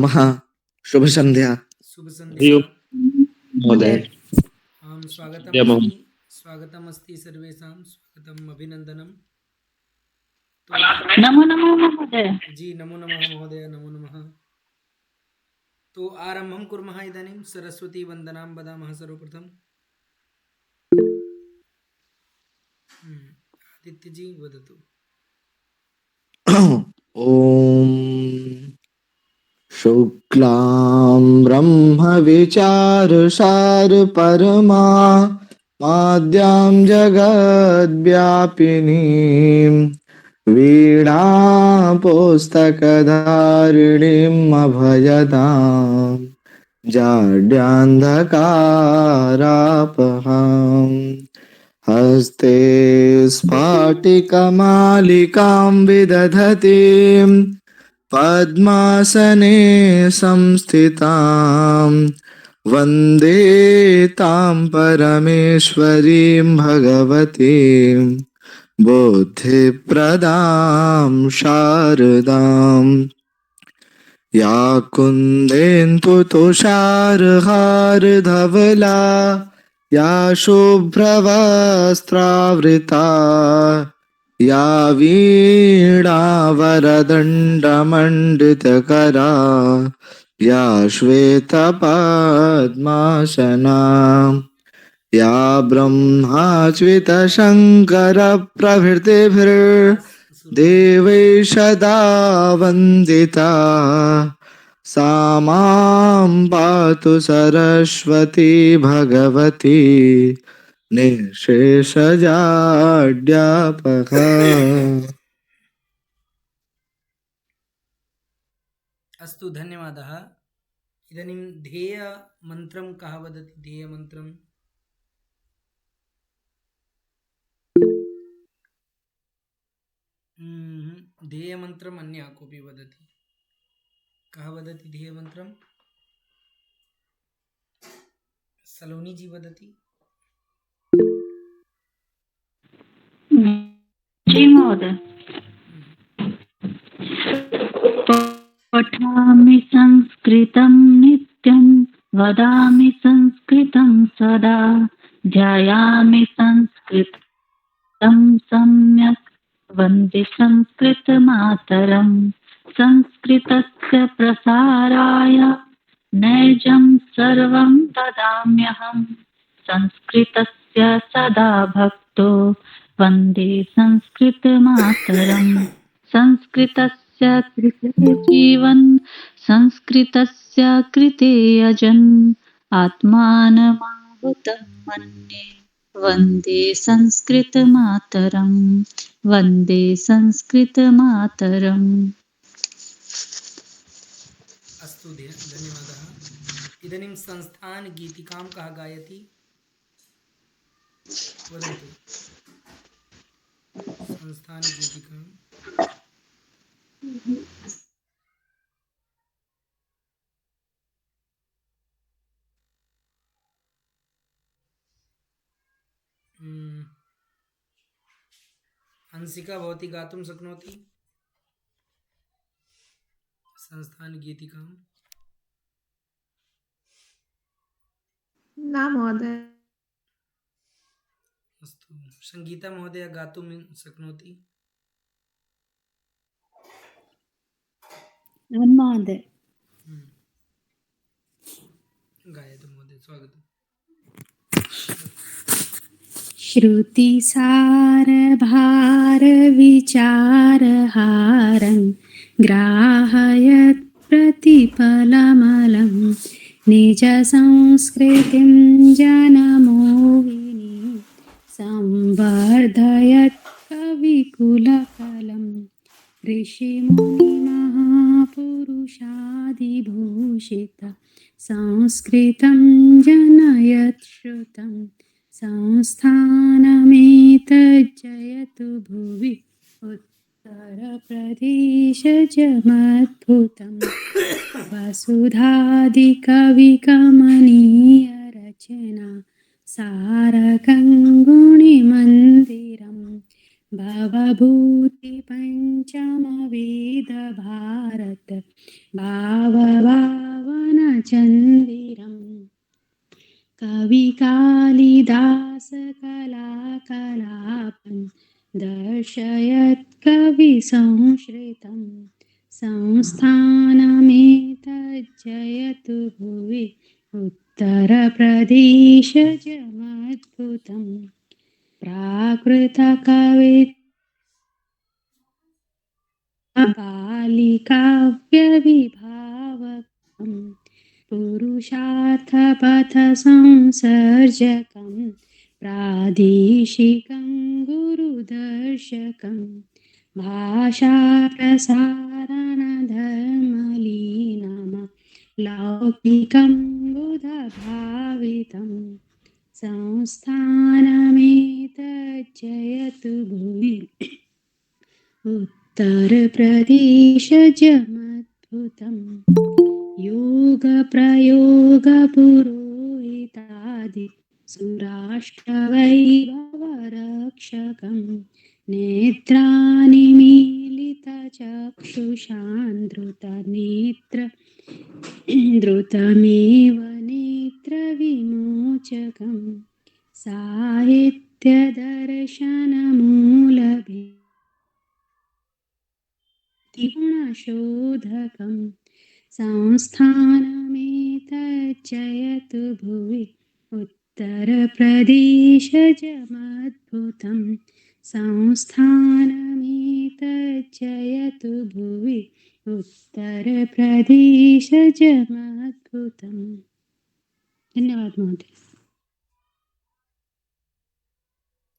महा शुभ संध्या। शुभ संध्या महोदय। आं स्वागतमस्ति सर्वेषां स्वागतम् अभिनन्दनं। तो नमो नमः महोदय। जी नमो नमः महोदय, नमो नमः। तो आरम्भं कुर्मः इदानीं। सरस्वती वन्दनां वदामः सर्वप्रथम। आदित्यजी वदतु। ओम शुक्लां ब्रह्म विचार सार परमा माद्यां जगद्व्यापिनीं वीणा पुस्तकधारिणीम् अभयदां जाड्यान्धकारापहाम् हस्ते स्फाटिकमालिकां विदधतीं पद्मासने संस्थितां वन्दे तां परमेश्वरीं भगवतीं बुद्धिप्रदां शारदाम् या कुन्देन्दुतुषारहारधवला या शुभ्रवस्त्रावृता या वीणावरदण्डमण्डितकरा या श्वेतपद्मासना या ब्रह्माच्युतशङ्करप्रभृतिभिर्देवैः सदा वन्दिता सा मां पातु सरस्वती भगवती निःशेषजाड्यापः। अस्तु, धन्यवादः। इदानीं ध्येयमन्त्रं कः वदति? ध्येयमन्त्रं ध्येयमन्त्रम् अन्यः कोऽपि वदति? कः वदति ध्येयमन्त्रं? सलोनी जी वदति। जी महोदय। पठामि संस्कृतं नित्यं वदामि संस्कृतं सदा ध्यायामि संस्कृतं सम्यक् वन्दे संस्कृतमातरम् संस्कृतस्य प्रसाराय नैजं सर्वं ददाम्यहम् संस्कृतस्य सदा भक्तो वन्दे संस्कृतमातरम् संस्कृतस्य कृते जीवन् संस्कृतस्य कृते यजन् आत्मानमाहुतं मन्ये वन्दे संस्कृतमातरम् वन्दे संस्कृतमातरम्। अस्तु, धन्यवादः। इदानीं संस्थानगीतिकां कः गायति? वदन्तु। संस्थानगीतिकां हंसिका भवती गातुं शक्नोति? संस्थानगीतिकां न महोदय। अस्तु, संगीता महोदय गातुं शक्नोति? महोदय गायतु महोदय, स्वागतम्। श्रुतिसारभारविचारहारं ग्राहयत् प्रतिपलमलं निजसंस्कृतिं जनमोहिनी संवर्धयत् कविकुलकलं ऋषिमुनिमहापुरुषादिभूषित संस्कृतं जनयत् श्रुतं संस्थानमेतज्जयतु भुवि उत्तरप्रदेशजमद्भुतं वसुधादिकविकमनीयरचना सारगङ्गुणिमन्दिरं भवभूतिपञ्चमवेदभारत भावभावनचन्दिरम् कविकालिदासकलाकलापं दर्शयत् कविसंश्रितं संस्थानमेतज्जयतु भुवि उत्तरप्रदेशजमद्भुतं प्राकृतकविकालिकाव्यविभावकम् पुरुषार्थपथसंसर्जकं प्रादेशिकं गुरुदर्शकं भाषाप्रसारणधर्मलीनम लौकिकं बुधभावितं संस्थानमेतज्जयतु भुवि उत्तरप्रदेशजमद्भुतम् योगप्रयोगपुरोहितादि सुराष्ट्रवैभवरक्षकं नेत्रानिमीलितचक्षुषान् धृतमेव नेत्रविमोचकं साहित्यदर्शनमूलभित्तिगुणशोधकं संस्थानमेतज्जयतु भुवि उत्तरप्रदेशजमद्भुतं संस्थानमेतज्जयतु भुवि उत्तरप्रदेशजमद्भुतम्। धन्यवाद महोदय।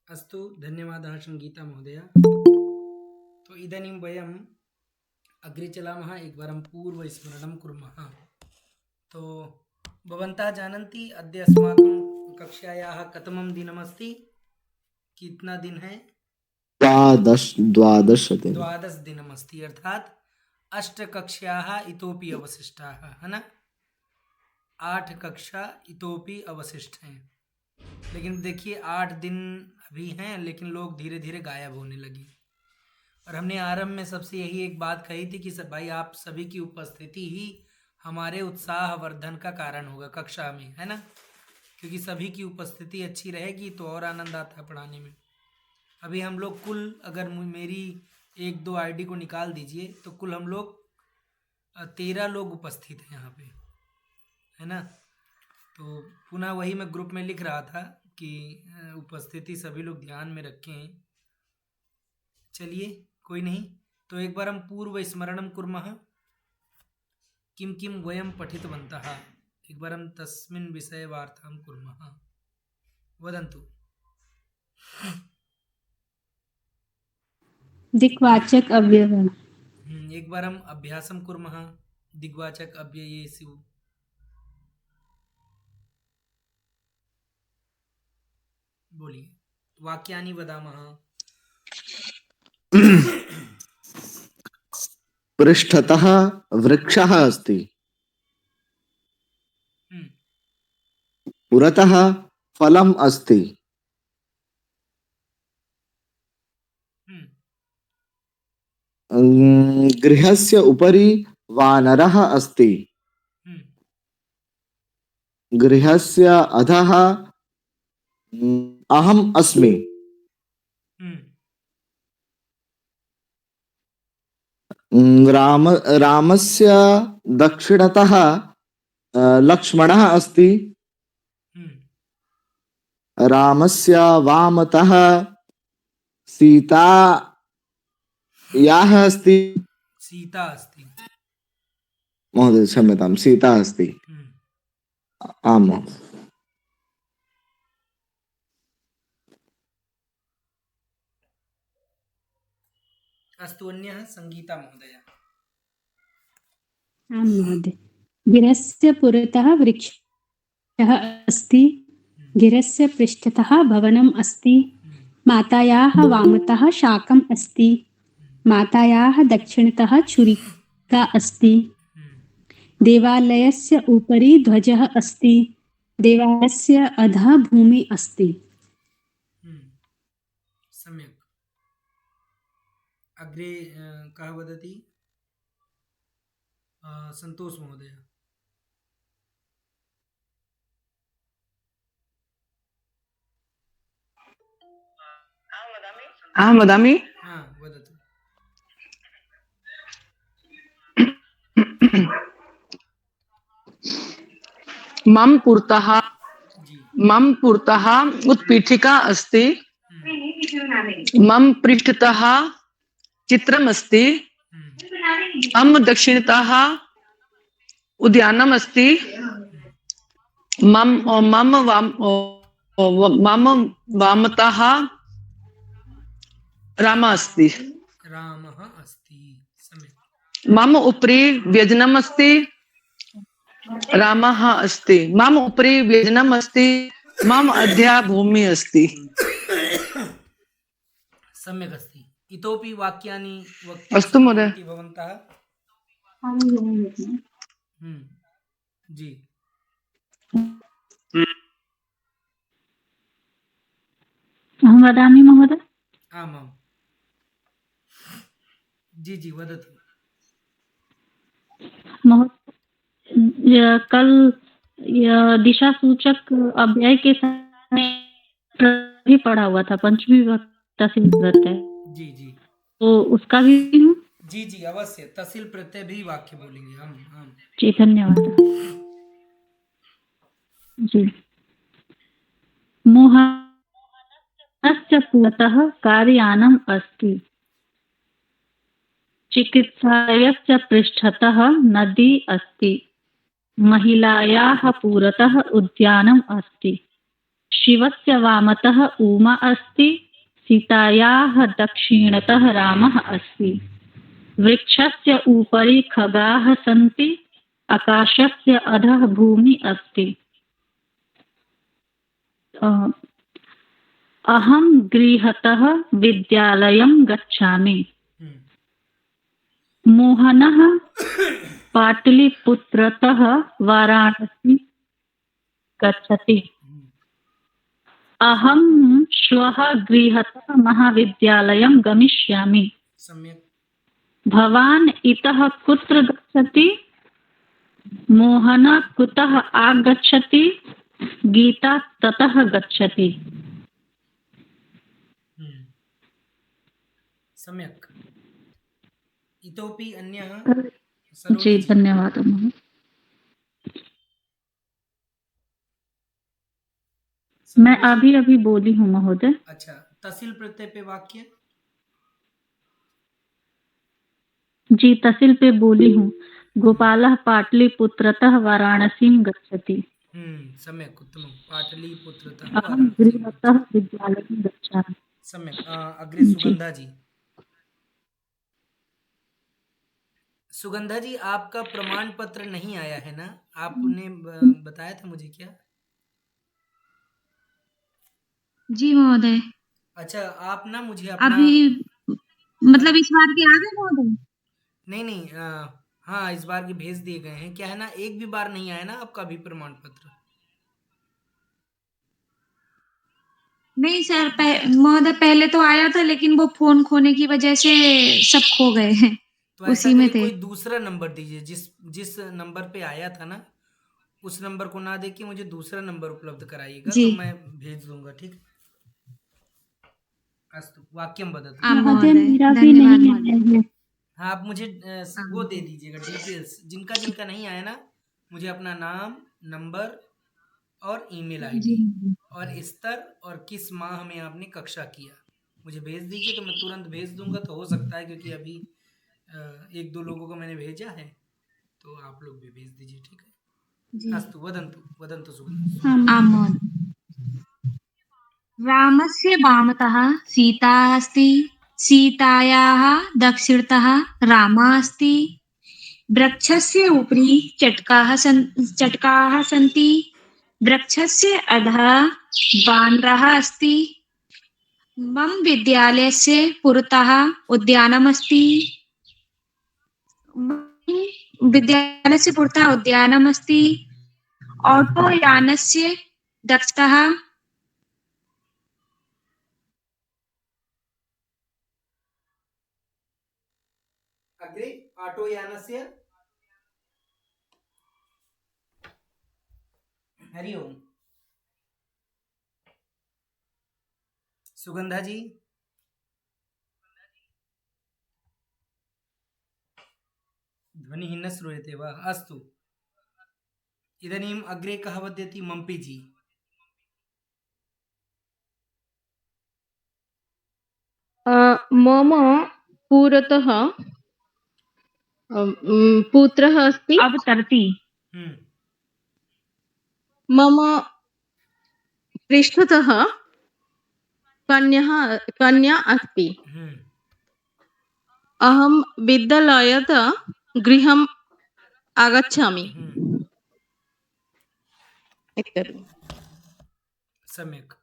अस्तु, धन्यवादः संगीता महोदय। तो इदानीं वयम् अग्रे चलामः, एकवारं पूर्वस्मरणं कुर्मः। तो भवन्तः जानन्ति अद्य अस्माकं कक्षायाः कतमं दिनमस्ति? कितना दिन है? द्वादश दिन। 12 दिनमस्ति, अर्थात् 8 कक्षाः इतोपि अवशिष्टाः, है ना? 8 कक्षा इतोपि अवशिष्ट हैं। लेकिन देखिए 8 दिन अभी हैं, लेकिन लोग धीरे धीरे गायब होने लगे। और हमने आरंभ में सबसे यही एक बात कही थी कि भाई आप सभी की उपस्थिति ही हमारे उत्साह वर्धन का कारण होगा कक्षा में, है ना? क्योंकि सभी की उपस्थिति अच्छी रहेगी तो और आनंद आता है पढ़ाने में। अभी हम लोग कुल, अगर मेरी 1-2 आईडी को निकाल दीजिए तो कुल हम लोग 13 लोग उपस्थित हैं यहाँ पे, है ना? तो पुनः वही मैं ग्रुप में लिख रहा था कि उपस्थिति सभी लोग ध्यान में रखें। चलिए, कोई नहीं, तो एक बार हम पूर्व स्मरणं कुर्मः। किं किं वयं पठितवन्तः, एक बार हम तस्मिन् विषये वार्तां कुर्मः। वदन्तु। दिक्वाचक अव्यय। एक बार हम अभ्यासं कुर्मः दिग्वाचक अव्ययेषु। बोलिए, वाक्यानि वदामः। पृष्ठतः वृक्षः अस्ति, पुरतः फलम् अस्ति, गृहस्य उपरि वानरः अस्ति, गृहस्य अधः अहम् अस्मि, रामस्य दक्षिणतः लक्ष्मणः अस्ति, रामस्य वामतः सीतायाः अस्ति, सीता अस्ति, महोदय क्षम्यतां, सीता अस्ति। आम् महोदय। अस्तु, अन्यः संगीता महोदय। आं महोदय। गिरस्य पुरतः वृक्षः अस्ति, गिरस्य पृष्ठतः भवनम् अस्ति, मातायाः वामतः शाकम् अस्ति, मातायाः दक्षिणतः छुरिका अस्ति, देवालयस्य उपरि ध्वजः अस्ति, देवालयस्य अधः भूमि अस्ति। सम्यक्। अग्रे कः वदति? संतोष महोदय। अहं वदामि। वदतु। मम पुरतः जी। उत्पीठिका अस्ति। मम पृष्ठतः चित्रम् अस्ति। मम दक्षिणतः उद्यानम् अस्ति। मम वामतः रामः अस्ति। रामः अस्ति। सम्यक्। मम उपरि व्यजनम् अस्ति। रामः अस्ति। मम उपरि व्यजनम् अस्ति। मम अध्या भूमिः अस्ति। सम्यक् अस्ति। इतोपि वाक्यानि अस्तु महोदय। शक्नुवन्ति भवन्तः? जी। अहं वदामि महोदय। आमां। जी जी वदतु। कल दिशा सूचक अव्यय के समय भी पढ़ा हुआ था, पंचमी विभक्ति तहसील प्रत्यय। जी जी। तो उसका भी हूँ। जी जी अवश्य, तहसील प्रत्यय भी वाक्य बोलेंगे हम। जी धन्यवाद। जी। मोहनस्य पुरतः कार्यानम् अस्ति। चिकित्सालयस्य पृष्ठतः नदी अस्ति। महिलायाः पुरतः उद्यानम् अस्ति। शिवस्य वामतः उमा अस्ति। सीतायाः दक्षिणतः रामः अस्ति। वृक्षस्य उपरि खगाः सन्ति। आकाशस्य अधः भूमि अस्ति। अहं गृहतः विद्यालयं गच्छामि। मोहनः पाटलिपुत्रतः वाराणसी गच्छति। अहं श्वः गृहतः महाविद्यालयं गमिष्यामि। सम्यक्। भवान् इतः कुत्र गच्छति? मोहनः कुतः आगच्छति? गीता ततः गच्छति। सम्यक्। इतोपि अन्यः? जी धन्यवाद महोदय। मैं अभी बोली हूँ महोदय। अच्छा, तहसील प्रत्यय पे वाक्य? जी तहसील पे बोली हूँ। गोपालः पाटलिपुत्रतः वाराणसीं गच्छति। सम्यक्, उत्तमं। पाटलिपुत्रतः अहं गृहतः विद्यालयं गच्छामि। सम्यक्। अग्रे सुगंधा जी। सुगंधा जी, आपका प्रमाण पत्र नहीं आया है ना? आपने बताया था मुझे क्या? जी महोदय। अच्छा, आप ना मुझे अपना अभी मतलब इस बार के आ गए महोदय? नहीं, हाँ इस बार के भेज दिए गए हैं। क्या है ना, एक भी बार नहीं आया ना आपका भी प्रमाण पत्र? नहीं सर, महोदय पहले तो आया था, लेकिन वो फोन खोने की वजह से सब खो गए हैं। तो ऐसा उसी में थे। कोई दूसरा नंबर दीजिए। जिस नंबर पे आया था ना, उस नंबर को ना देके मुझे दूसरा नंबर उपलब्ध कराइएगा, तो मैं भेज दूंगा। ठीक है? अस्तु, वाक्यम वदतु। महोदय मेरा भी नहीं आया है। हाँ, आप मुझे वो दे दीजिएगा डिटेल्स। जिनका नहीं आया ना, मुझे अपना नाम, नंबर और ईमेल आईडी और स्तर और किस माह में आपने कक्षा किया मुझे भेज दीजिए, तो मैं तुरंत भेज दूंगा। तो हो सकता है, क्योंकि अभी एक दो लोगों को मैंने भेजा है, तो आप लोग भी भेज दीजिए। ठीक है? अस्तु, वदन्तु सुगन्धा। रामस्य वामतः सीता अस्ति। सीतायाः दक्षिणतः रामः अस्ति। वृक्षस्य उपरि चटकाः सन्ति। वृक्षस्य अधः वानरः अस्ति। मम विद्यालयस्य पुरतः उद्यानमस्ति। विद्यालयस्य पुरतः उद्यानमस्ति। ऑटोयानस्य दक्षतः आटोयानस्य हरि ओम। सुगंधा जी, ध्वनिः न श्रूयते वा? अस्तु, इदानीम् अग्रे कः वदति? मम्पी जी। मम पुरतः पुत्रः अस्ति। अवतरति। हम्म मम पृष्ठतः कन्या अस्ति। हम्म अहं विद्यालयात् गृहम् आगच्छामि। हम्म इत्यपि। सम्यक्।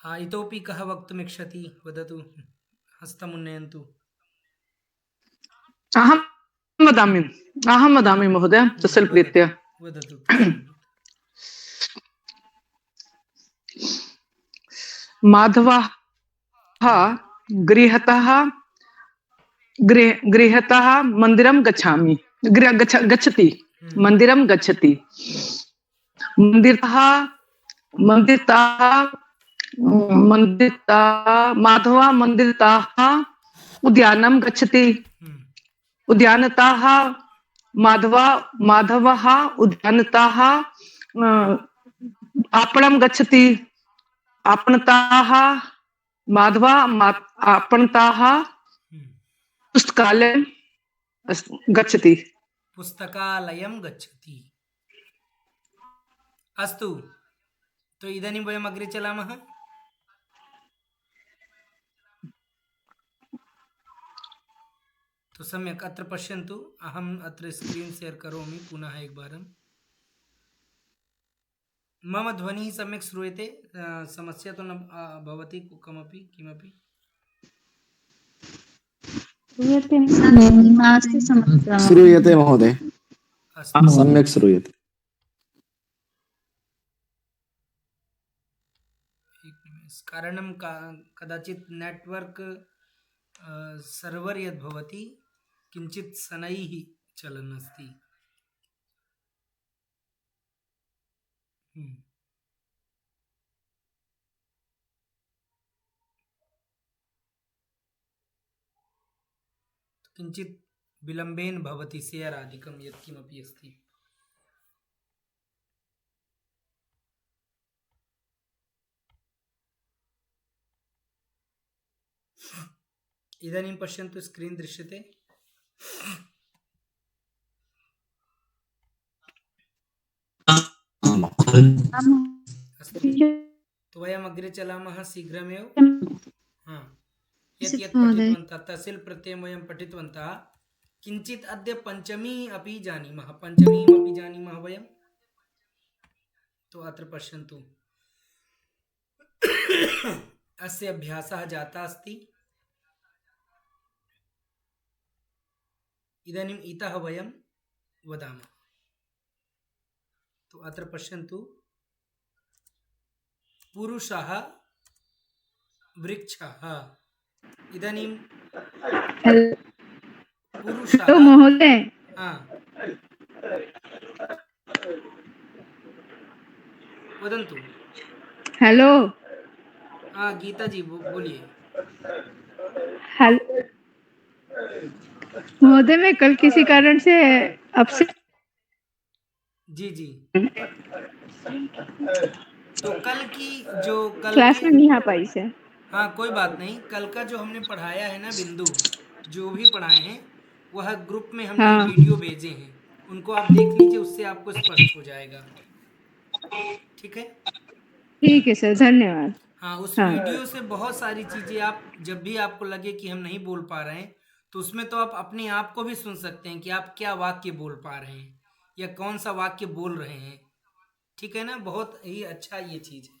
इतोपि कः वक्तुमिच्छति? वदतु, हस्तमुन्नयन्तु। अहं वदामि महोदय, तस्य प्रीत्या। वदतु। माधवः गृहतः मंदिरं गच्छति। मंदिरं गच्छति। माधवः मंदिरतः उद्यानं गच्छति। उद्यानतः माधवः उद्यानतः आपणं गच्छति। आपणतः आपणतः पुस्तकालयं गच्छति। पुस्तकालयं गच्छति। अस्तु, तो इदानीं वयम् अग्रे चलामः। तो सम्यक्, अत्र पश्यन्तु, अहम् अत्र स्क्रीन् शेर् करोमि पुनः एकवारं। मम ध्वनिः सम्यक् श्रूयते? समस्या तो न भवति कमपि किमपि? नास्ति समस्या। श्रूयते महोदय, अस्तु, सम्यक् श्रूयते। कारणं कदाचित् नेट्वर्क् सर्वर् यद् भवति किञ्चित् शनैः चलन् अस्ति। किञ्चित् विलम्बेन भवति शेर् आदिकं यत्किमपि अस्ति। इदानीं पश्यन्तु, स्क्रीन् दृश्यते? अस्तु, तो वयम् अग्रे चलामः शीघ्रमेव। यत् पठितवन्तः, तहसील् प्रत्ययं वयं पठितवन्तः। किञ्चित् अद्य पञ्चमी अपि जानीमः। पञ्चमीमपि जानीमः वयं। तो अत्र पश्यन्तु, अस्य अभ्यासः जातः अस्ति। इदानीम् इतः वयं वदामः। तो अत्र पश्यन्तु, पुरुषः वृक्षः। इदानीं पुरुषः महोदय, वदन्तु। हेलो। गीता जी बोलिए। हेलो महोदय, मैं कल किसी कारण से आपसे जी तो कल की जो क्लास में नहीं आ पाई से। हाँ, कोई बात नहीं। कल का जो हमने पढ़ाया है ना, बिंदु जो भी पढ़ाए हैं वह ग्रुप में हमने वीडियो भेजे हैं, उनको आप देख लीजिए, उससे आपको स्पष्ट हो जाएगा। ठीक है? ठीक है सर, धन्यवाद। हाँ, उस वीडियो से बहुत सारी चीजें आप जब भी आपको लगे कि हम नहीं बोल पा रहे हैं तो उसमें तो आप अपने आप को भी सुन सकते हैं कि आप क्या वाक्य बोल पा रहे हैं या कौन सा वाक्य बोल रहे हैं। ठीक है ना? बहुत ही अच्छा ये चीज है।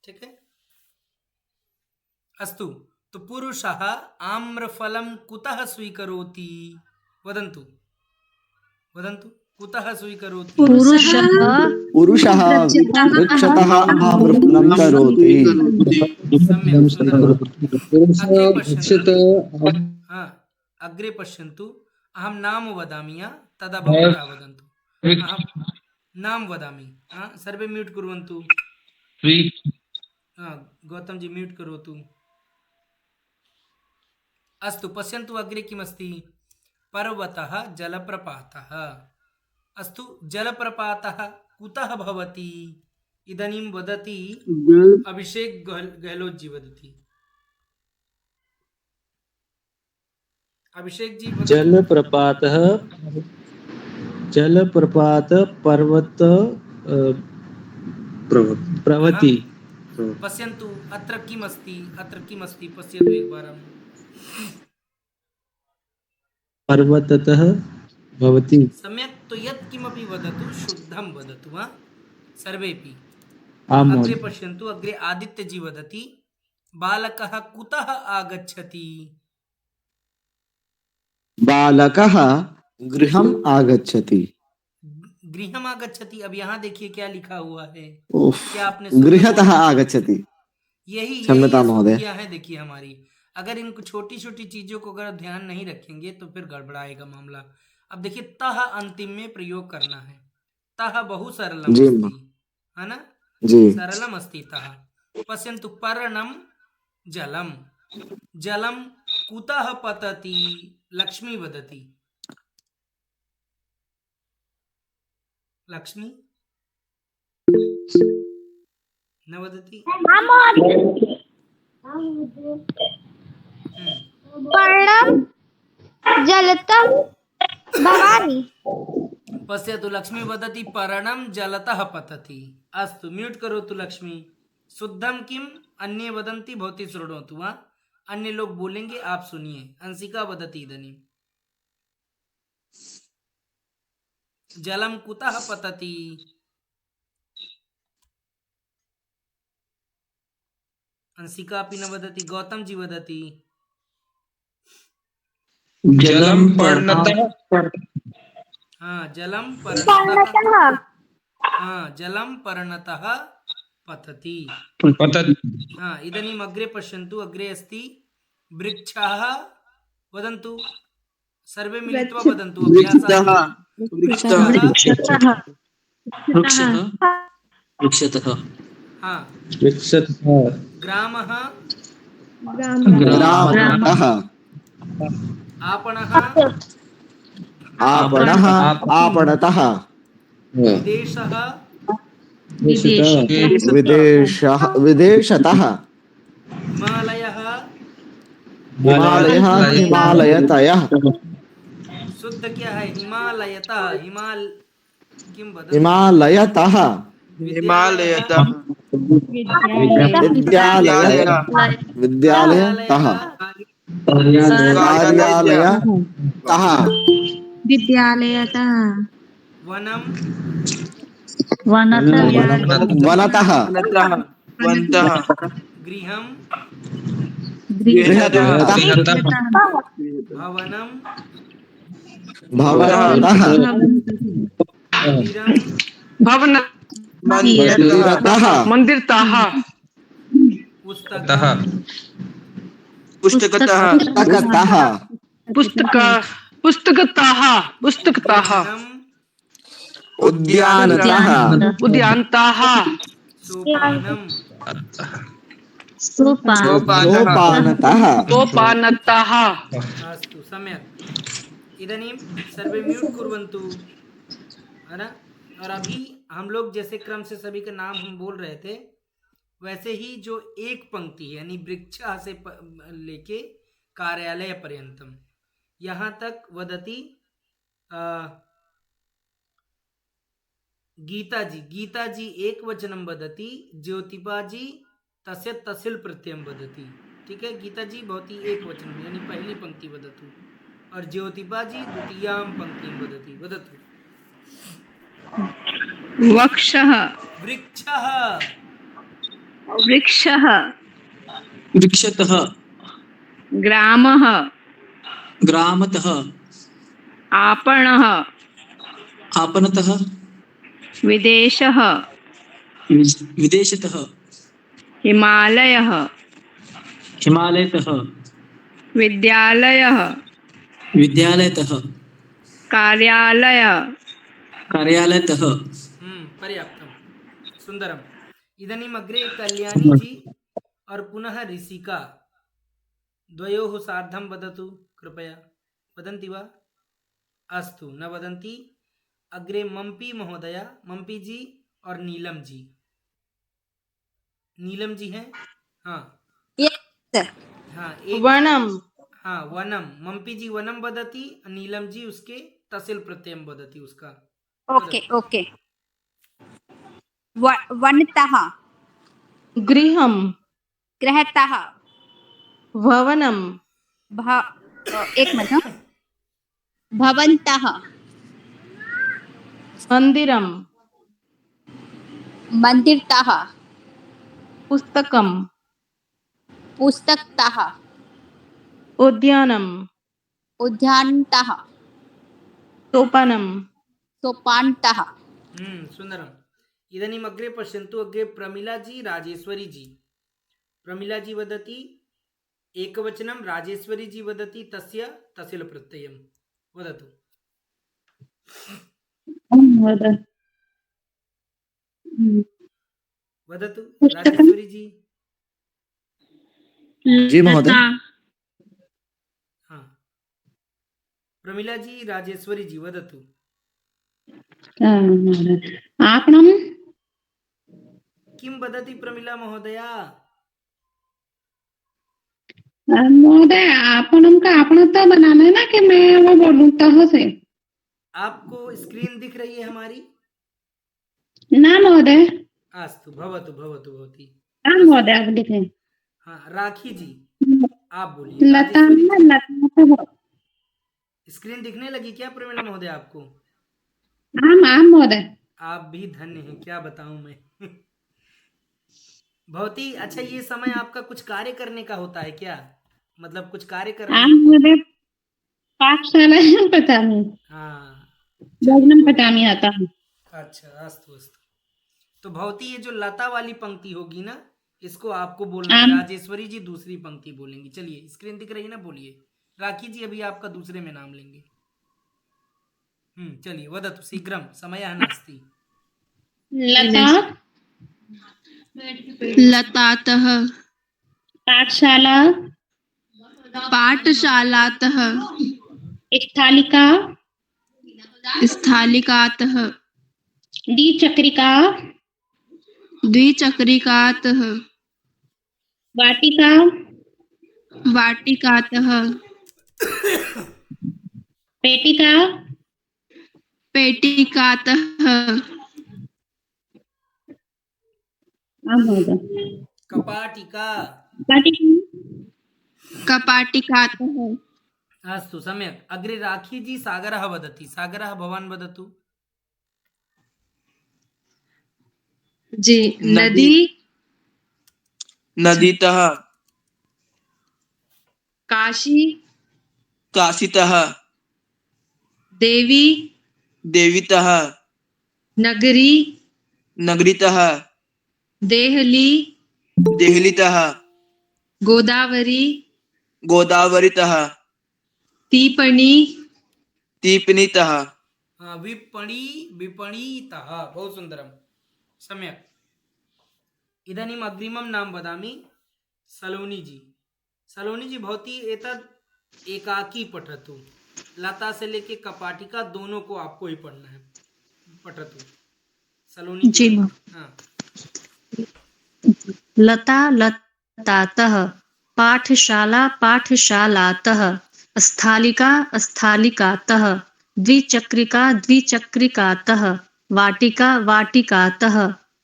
ठीक है? अस्तु, तो पुरुषः आम्रफलं कुतः स्वीकरोति? वदन्तु कुतः स्वीकरोति? पुरुषः वृक्षतः आम्रफलं करोति। सम्यक्, सुन्दरम्। अग्रे पश्यन्तु अहं नाम वदामि तदा भवन्तः वदन्तु अहं नाम वदामि सर्वे म्यूट् कुर्वन्तु गौतम जी म्यूट् करोतु अस्तु पश्यन्तु अग्रे किमस्ति पर्वतः जलप्रपातः अस्तु जलप्रपातः कुतः भवति इदानीं वदति अभिषेक गहलोत जी वदति अभिषेक जी जलप्रपात पर्वत प्रवति पश्यन्तु अत्र किमस्ति पश्यतु एकवारं पर्वततः भवति सम्यक् तो यत् किमपि वदतु शुद्धं वदतु सर्वेपि आम् अग्रे पश्यन्तु अग्रे आदित्य जी वदति बालकः कुतः आगच्छति बालकः गृहम् आगच्छति गृहम् आगच्छति अब यहाँ देखिए क्या लिखा हुआ है उफ, क्या आपने गृहतः आगच्छति यही क्षम्यतां महोदय क्या है देखिए हमारी अगर इनको छोटी छोटी चीजों को अगर ध्यान नहीं रखेंगे तो फिर गड़बड़ाएगा मामला अब देखिए तह अंतिम में प्रयोग करना है तह बहु सरलम अस्ति है ना जी सरलम अस्ति तह पश्यन्तु पर्णम जलम जलम कुतः पतति लक्ष्मी वदति लक्ष्मी न वदति पर्णम जलतम भवानी पश्यतु लक्ष्मी वदति पर्णम जलतः पतति अस्तु म्यूट करोतु लक्ष्मी शुद्धम किम अन्ये वदन्ति भवती शृणोतु अन्य लोग बोलेंगे आप सुनिए अंशिका वदति इदानीं जलम कुतः पतति अंशिका अपि न वदति गौतम जी वदति जलम पर्णतः जलम पर्णतः पतति इदानीम् अग्रे पश्यन्तु अग्रे अस्ति वृक्षः वदन्तु सर्वे मिलित्वा वदन्तु वृक्षतः ग्रामः आपणः आपणतः विदेशतः हिमालयतयः शुद्ध क्या है हिमालयतः हिमालयतः विद्यालयतः विद्यालयतः वनतः गृहं गृहतः भवनतः भवन मंदिरतः पुस्तकतः उद्यानतः सोपानतः अस्तु सम्यक् इदानीं सर्वे म्यूट कुर्वन्तु है ना और अभी हम लोग जैसे क्रम से सभी का नाम हम बोल रहे थे वैसे ही जो एक पंक्ति है यानी वृक्षा से लेके कार्यालय पर्यंतम यहाँ तक वदति गीता जी एक वचनम वदति ज्योतिबा जी तस्य तसिल प्रत्ययम वदति ठीक है गीता जी भवती एक वचनम यानी पहली पंक्ति वदतु और ज्योतिबा जी द्वितीयां पंक्तिं वदति वदतु वक्षः वृक्षः वृक्षः वृक्षतः ग्रामः ग्रामतः आपणः आपणतः विदेशः विदेशतः हिमालयः हिमालयतः विद्यालयः विद्यालयतः कार्यालय कार्यालयतः पर्याप्तम सुंदरम। इदानीम् अग्रे कल्याणी जी और पुनः ऋषिका द्वयोः सार्धं वदतु कृपया। वदन्ति वा? अस्तु, न वदन्ति। अग्रे मम्पी महोदया, मम्पी जी और नीलम जी। नीलम जी हैं? हाँ हाँ, एक वनम हाँ वनम। मम्पी जी वनम वदति, नीलम जी उसके तसिल प्रत्ययम वदति उसका। ओके ओके वनतः गृहम गृहतः भवनम एक मिनट हाँ। भवन्तः मंदिरम मंदिरतः पुस्तकम पुस्तकतः उद्यानम उद्यानतः सोपानम सोपानतः। सुंदरम। इदानीम् अग्रे पश्यन्तु। अग्रे प्रमिला जी, राजेश्वरी जी। प्रमिला जी वदति एकवचनं, राजेश्वरी जी वदति तस्य तसिल प्रत्ययं। वदतु। वदतु राजेश्वरी जी। जी महोदय। हाँ, प्रमिला जी, राजेश्वरी जी वदतु। आपणं किं वदति प्रमिला महोदया? महोदय आपणं का आपणं तो बनाना है ना कि मैं वो बोलूं तह से? आपको स्क्रीन दिख रही है हमारी? ना महोदय। अस्तु, भवतु भवतु भवती। हाँ महोदय आप लिखें। हाँ, राखी जी आप बोलिए। लता राजेश्वरी जी, लता स्क्रीन दिखने लगी क्या प्रमिला महोदय आपको? हाँ महोदय। आप भी धन्य हैं, क्या बताऊं मैं। भवती, अच्छा ये समय आपका कुछ कार्य करने का होता है क्या? मतलब कुछ कार्य कर रही हाँ हैं? महोदय पाठशाला पचामी हाँ, भोजनम पचामी आता हूँ। अच्छा, अस्तु अस्तु। तो भवती ये जो लता वाली पंक्ति होगी ना, इसको आपको बोलना है। राजेश्वरी जी दूसरी पंक्ति बोलेंगी। चलिए, स्क्रीन दिख रही है ना, बोलिए। राखी जी अभी आपका दूसरे में नाम लेंगे। चलिए वदतु शीघ्रं, समयः नास्ति। लता लतातः पाठशाला पाठशालातः स्थालिका स्थालिकातः द्विचक्रिका द्विचक्रिकातः वाटिका वाटिकातः पेटिका पेटिकातः कपाटिका। कपाटिकातः। अस्तु, सम्यक्। अग्रे राखी जी सागरः वदति। सागरः भवान् वदतु। जी नदी नदीतः काशी काशीतः देवी देवीतः नगरी नगरीतः देहली देहलीतः गोदावरी गोदावरीतः तीपणी तीपनीतः विपणी विपणीतः। बहु सुन्दरं, सम्यक्। इदानीम् अग्रिमं नाम वदामि। सलोनी जी। सलोनी जी, भवती एतद् एकाकी पठतु। लता से लेके कपाटिका दोनों को आपको ही पढ़ना है। पठतु सलोनी जी। हाँ, लता लतातः पाठशाला पाठशालातः स्थालिका स्थालिकातः द्विचक्रिका द्विचक्रिकातः वाटिका वाटिकातः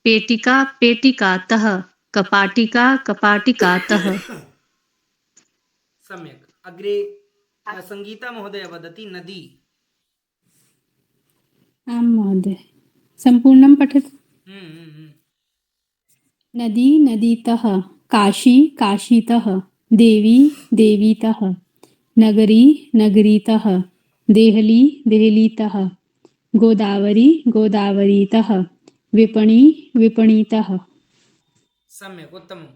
पेटिका पेटिकातः कपाटिका कपाटिकातः। सम्यक्। अग्रे संगीता महोदय वदति नदी। आं महोदय, सम्पूर्णं पठतु। नदी नदीतः काशी काशीतः देवी देवीतः नगरी नगरीतः देहली देहलीतः गोदावरी गोदावरीतः विपणी विपणीतः। सम्यक्, उत्तमम्।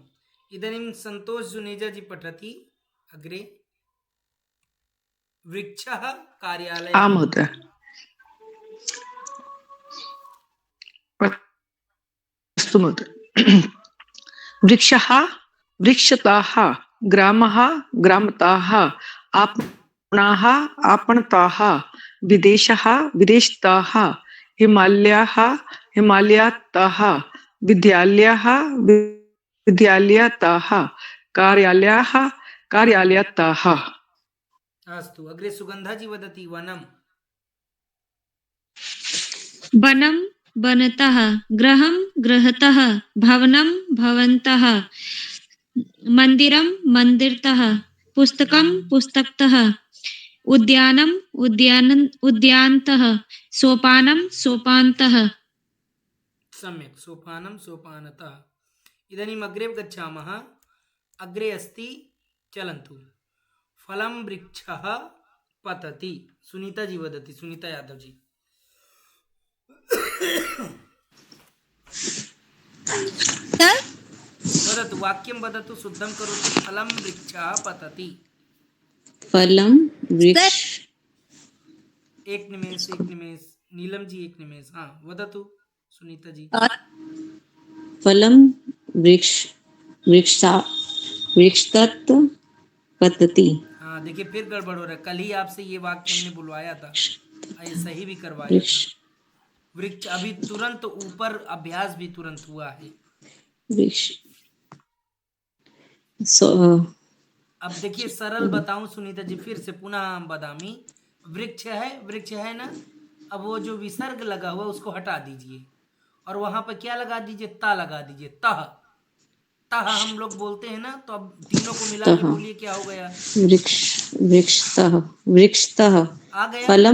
इदानीं सन्तोष जुनेजा जी पठति। अग्रे वृक्षः कार्यालय आम होता है। अस्तु महोदय। वृक्षः वृक्षताः, ग्रामः ग्रामताः, आपणाः आपणताः, विदेशः विदेशताः, हिमालयः हिमालयताः, विद्यालयः विद्यालयताः, कार्यालयः कार्यालयताः। अस्तु अग्रे सुगंधा जी वदति वनम वनं वनतः, गृहं गृहतः, भवनं भवन्तः, मन्दिरं मन्दिरतः, पुस्तकं पुस्तकतः, उद्यानं उद्यानतः, सोपानं सोपानतः। सम्यक् सोपानं सोपानतः। इदानीम् अग्रे गच्छामः। अग्रे अस्ति चलन्तु फलं वृक्षः पतति। सुनीता जी वदति, सुनीता यादव जी। वदतु, वाक्यं वदतु, शुद्धं करोतु। फलं वृक्षः पतति। फलं वृक्ष एक निमेष नीलम जी, एक निमेष। हाँ वदतु सुनीता जी। फलं वृक्ष वृक्षात् पतति। हाँ देखिए फिर गड़बड़ हो रहा है। कल ही आपसे ये वाक्य हमने बुलवाया था, ये सही भी करवाया था। वृक्ष अभी तुरंत ऊपर अभ्यास भी तुरंत हुआ है। वृक्ष अब देखिए सरल बताऊं सुनीता जी, फिर से पुनः बदामी। वृक्ष है ना। अब वो जो विसर्ग लगा हुआ उसको हटा दीजिए और वहां पर क्या लगा दीजिए, ता लगा दीजिए। तह तह हम लोग बोलते हैं ना, तो अब तीनों को मिला के बोलिए क्या हो गया। वृक्षतः आ गया।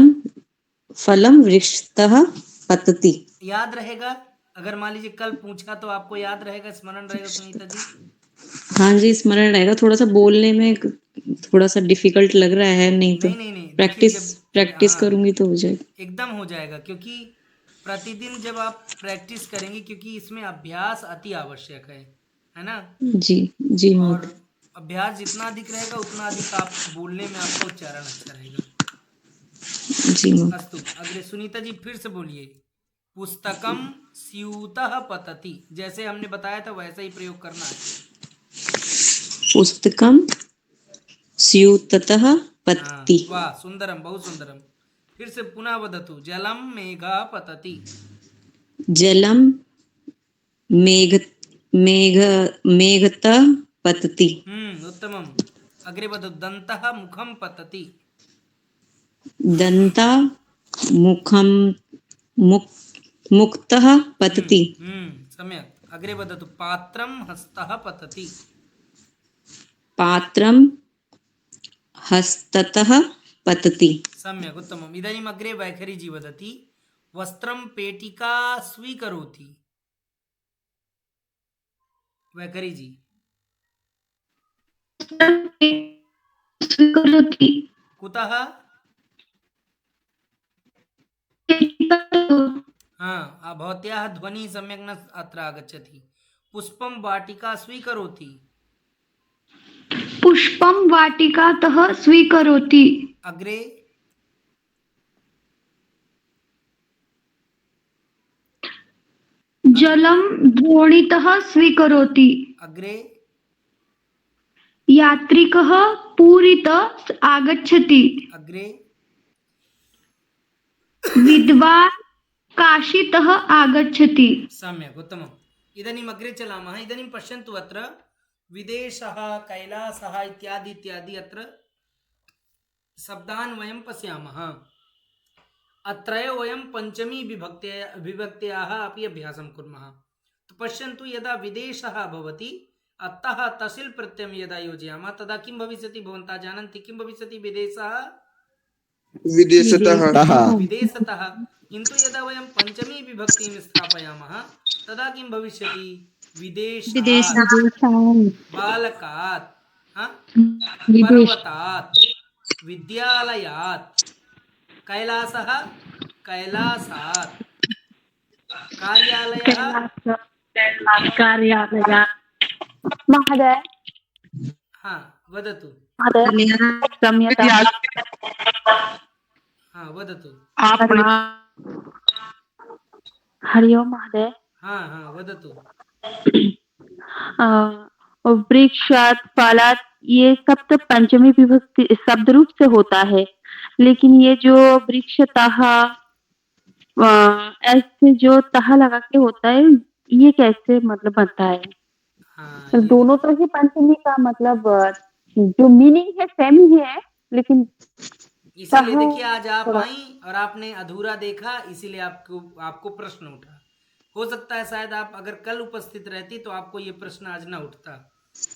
फलं वृक्षतः पतति। याद रहेगा? अगर मान लीजिए कल पूछा तो आपको याद रहेगा, स्मरण रहेगा सुनीता जी? हाँ जी स्मरण रहेगा। थोड़ा सा बोलने में थोड़ा सा डिफिकल्ट लग रहा है, नहीं तो नहीं प्रैक्टिस करूंगी तो हो जाएगा, एकदम हो जाएगा। क्योंकि प्रतिदिन जब आप प्रैक्टिस करेंगे, क्योंकि इसमें अभ्यास अति आवश्यक है ना। जी और अभ्यास जितना अधिक रहेगा उतना अधिक आप बोलने में आपका उच्चारण अच्छा रहेगा। जी अस्तु अग्रे सुनीता जी फिर से बोलिए। पुस्तकम स्यूतः पतति। जैसे हमने बताया था वैसा ही प्रयोग करना है। पुस्तकम स्यूततः पतति। वाह सुंदरम, बहुत सुंदरम। फिर से पुनः वदतु। जलम मेघः पतति। जलम मेघतः पतति। उत्तमम। अग्रे वदतु। दन्तः मुखं पतति। दन्ता मुक्तः पतति। सम्यक्। अग्रे वदतु। पात्रं हस्तः पतति। पात्रं हस्ततः पतति। सम्यक् उत्तमम्। इदानीम् अग्रे वैखरी जी वदति। वस्त्रं पेटिका स्वीकरोति। वैखरी जी। स्वीकरोति। कुतः? हाँ भवत्याः ध्वनिः सम्यक् न अत्र आगच्छति। पुष्पं वाटिका स्वीकरोति। पुष्पं वाटिकातः स्वीकरोति। अग्रे? जलं द्रोणीतः स्वीकरोति। अग्रे? यात्रिकः पुरीतः आगच्छति। अग्रे? विद्वान् काशीतः आगच्छति। सम्यक् उत्तमम्। इदानीम् अग्रे चलामः। इदानीं पश्यन्तु अत्र विदेशः, कैलासः इत्यादि इत्यादि अत्र शब्दान् वयं पश्यामः। अत्रैव वयं पंचमी विभक्त्याः अपि अभ्यासं कुर्मः। तो पश्यन्तु यदा विदेशः भवति अतः तसिल् प्रत्ययं यदा योजयामः तदा किं भविष्यति भवन्तः जानन्ति? किं भविष्यति? विदेशः विदेशतः। किन्तु यदा वयं पंचमी विभक्तिं स्थापयामः तदा किं भविष्यति? विदेशात्, बालकात्, पर्वतात्, विद्यालयात्, कैलासः कैलासात्, कार्यालयः कार्यालयात्। महोदय हाँ वदतु। क्षम्यताम्। हाँ वदतु। आपणा हरि ओम महोदय। हाँ हाँ वदतु। वृक्षात् फलात् ये सब तो पंचमी विभक्ति शब्द रूप से होता है, लेकिन ये जो वृक्षतः ऐसे जो तह लगा के होता है, ये कैसे मतलब बनता है? हाँ तो ये दोनों तो ही पंचमी का मतलब जो मीनिंग है सेम ही है, लेकिन इसीलिए देखिए आज आप थोड़ा- आई और आपने अधूरा देखा, इसीलिए आपको प्रश्न उठा। हो सकता है शायद आप अगर कल उपस्थित रहती तो आपको ये प्रश्न आज ना उठता।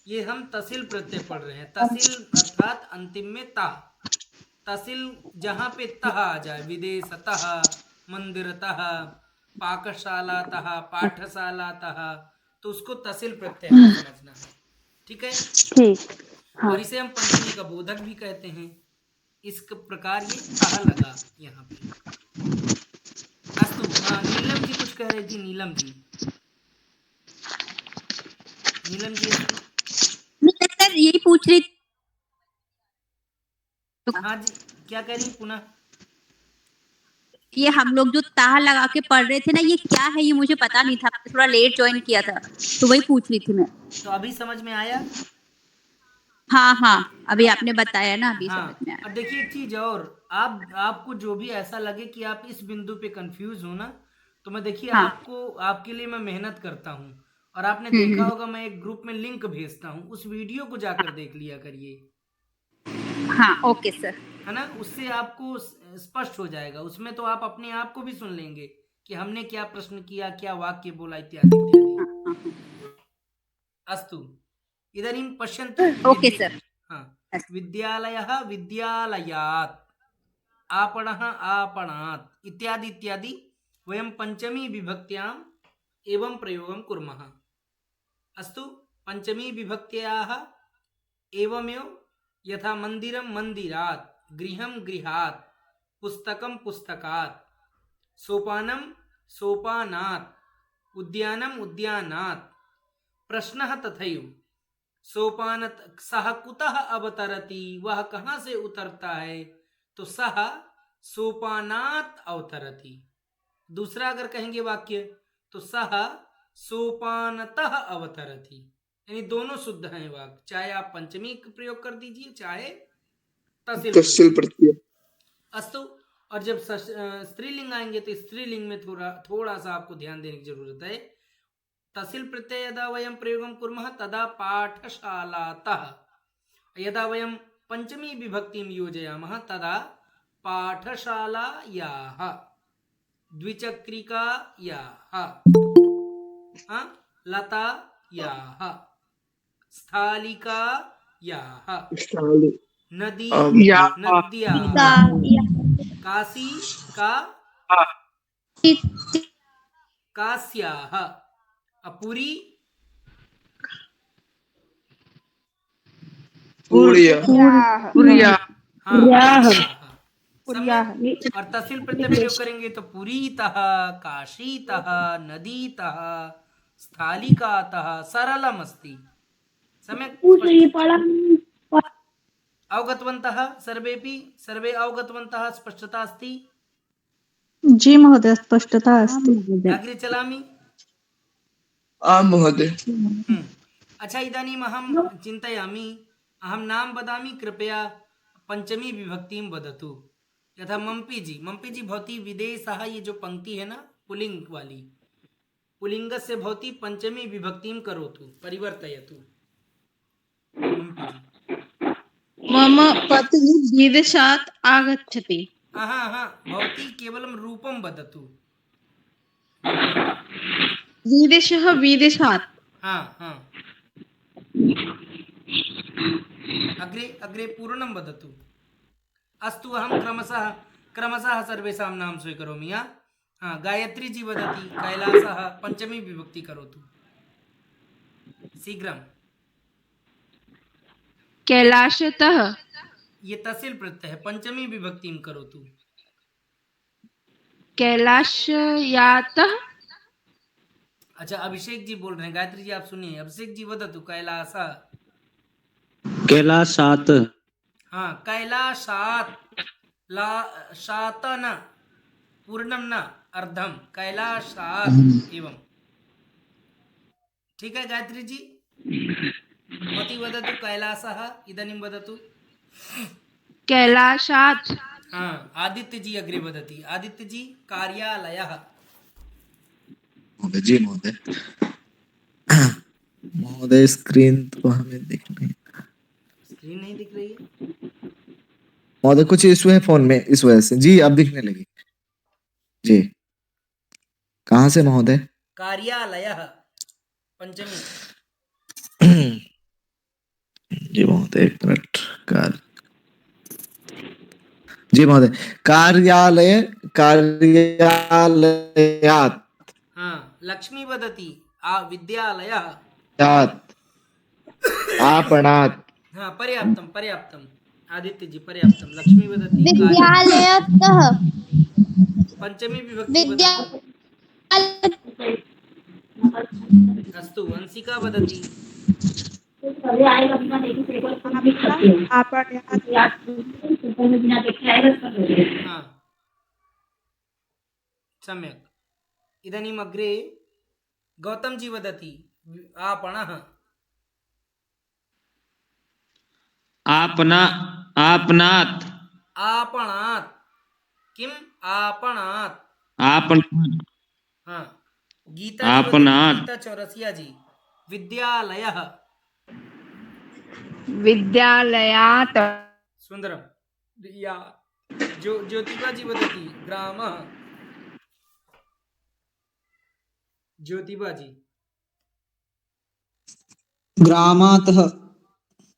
ये हम तसिल प्रत्यय पढ़ रहे हैं। तसिल अर्थात अंतिम में ता। तसिल जहाँ पे तह आ जाए, विदेशतः, मंदिरतः, पाकशालातः, पाठशालातः, तो उसको तसिल प्रत्यय हमें समझना है। ठीक है। ठीक। हाँ। और इसे हम पंचमी का बोधक भी कहते हैं। इस प्रकार ये तह लगा यहाँ पे। अस्तु। हाँ नीलम जी कुछ कह रही थी। नीलम जी, नीलम जी अस्तु। मैं सर यही पूछ रही थी। हाँ जी क्या कह रही पुनः? ये हम लोग जो ताह लगा के पढ़ रहे थे ना, ये क्या है, ये मुझे पता नहीं था, थोड़ा लेट ज्वाइन किया था, तो वही पूछ रही थी मैं। तो अभी समझ में आया? हाँ हाँ, अभी आपने बताया ना, अभी हाँ। समझ में आया। और देखिए एक चीज और, आपको जो भी ऐसा लगे कि आप इस बिंदु पे कंफ्यूज हो ना, तो मैं देखिए हाँ। आपके लिए मैं मेहनत करता हूँ। और आपने देखा होगा मैं एक ग्रुप में लिंक भेजता हूँ, उस वीडियो को जाकर देख लिया करिए। हाँ ओके सर। है ना, उससे आपको स्पष्ट हो जाएगा। उसमें तो आप अपने आप को भी सुन लेंगे कि हमने क्या प्रश्न किया, क्या वाक्य बोला, इत्यादि इत्यादि। अस्तु। इदानीं पश्यन्तु। Okay sir. हाँ। विद्यालयः विद्यालयात्, आपणः आपणात्, इत्यादि इत्यादि वयं पंचमी विभक्त्याम् एवं प्रयोगं कुर्मः। अस्तु। पंचमी विभक्त्याः एवमेव यथा मंदिरं मंदिरात्, गृहं गृहात्, पुस्तकं पुस्तकात्, सोपानं सोपानात्, उद्यानम् उद्यानात्। प्रश्नः तथैव। सोपानत सः कुतः अवतरति, वह कहाँ से उतरता है, तो सः सोपानात् अवतरति। दूसरा अगर कहेंगे वाक्य तो सः सोपानतः अवतरति, यानी दोनों शुद्ध हैं वाक्य। चाहे आप पंचमी का प्रयोग कर दीजिए, चाहे तसिल प्रत्यय। अस्तु। और जब स्त्रीलिंग आएंगे तो स्त्रीलिंग में थोड़ा सा आपको ध्यान देने की जरूरत है। तसिल प्रत्यय यदा वयं प्रयोगं कुर्मः तदा पाठशालातः, यदा वयं पंचमी विभक्तिं योजयामः तदा पाठशालायाः, द्विचक्रिकायाः, लतायाः, स्थालिकायाः, नदी नद्याः, काशी का कास्याः, पुरी पुरिया और तहसील प्रत्यय प्रयोग करेंगे तो पुरीतः, काशीतः, नदीतः, स्थालिकातः, सरलम अस्ति। सम्यक् अवगतवन्तः सर्वेपि? सर्वे अवगतवन्तः? स्पष्टता अस्ति? जी महोदय, स्पष्टता अस्ति। अग्रे चलामि। आं महोदय। अच्छा, इदानीम् अहं चिन्तयामि, अहं नाम वदामि, कृपया पंचमी विभक्तिं वदतु। यथा मम्पी जी भवती विदेशः, ये जो पंक्ति है ना पुलिंग वाली, पुलिंगस्य भवती पंचमी विभक्तिं करोतु, परिवर्तयतु। मम्पी जी। मम पतिः विदेशात् आगच्छति। भवती केवलं रूपं वदतु। विदेशः विदेशात्। अग्रे पूर्णं वदतु। अस्तु, अहं क्रमशः सर्वेषां नाम स्वीकरोमि। गायत्री जी वदति, कैलासः, पंचमी विभक्ति करोतु शीघ्रं। कैलाशतः। ये तहसील प्रत्यय है, पंचमी विभक्तिं करोतु। कैलाशयातः। अच्छा, अभिषेक जी बोल रहे हैं। गायत्री जी आप सुनिए। अभिषेक जी वदतु कैलासः। कैलाशात् हाँ, कैलाशात, ला शात न, पूर्णम न, अर्धम, कैलाशात एवं। ठीक है गायत्री जी। मति वदतु कैलासः, इदानीं वदतु। कैलाशात् हाँ, आदित्य जी अग्रे वदति। आदित्य जी, कार्यालयः। महोदय जी महोदय महोदय स्क्रीन तो हमें दिख नहीं। स्क्रीन नहीं दिख रही है? महोदय कुछ इशू है फोन में, इस वजह से। जी अब दिखने लगी। जी कहाँ से महोदय? कार्यालयः, पंचमी। जी महोदय एक मिनट। जी महोदय, कार्यालय, कार्यालयात्। हाँ, लक्ष्मी वदति विद्यालयः। आपणात्। हाँ, पर्याप्तं पर्याप्तं। आदित्य जी पर्याप्तं। लक्ष्मी वदति विद्यालयतः। पंचमी विभक्ति वदतु। अस्तु, वंशिका वदति हाँ, सम्यक्। इदानीम् अग्रे गौतम जी वदति आपणः। आपना आपनात् आपणात्, किम् आपणात्? आपन हाँ, गीता जी वदति, आपणात् गीता चौरसिया जी, विद्यालयः। विद्यालयात् सुंदरम। या ज्योतिबा जी वदति ग्रामः। ज्योतिबा जी। ग्रामातः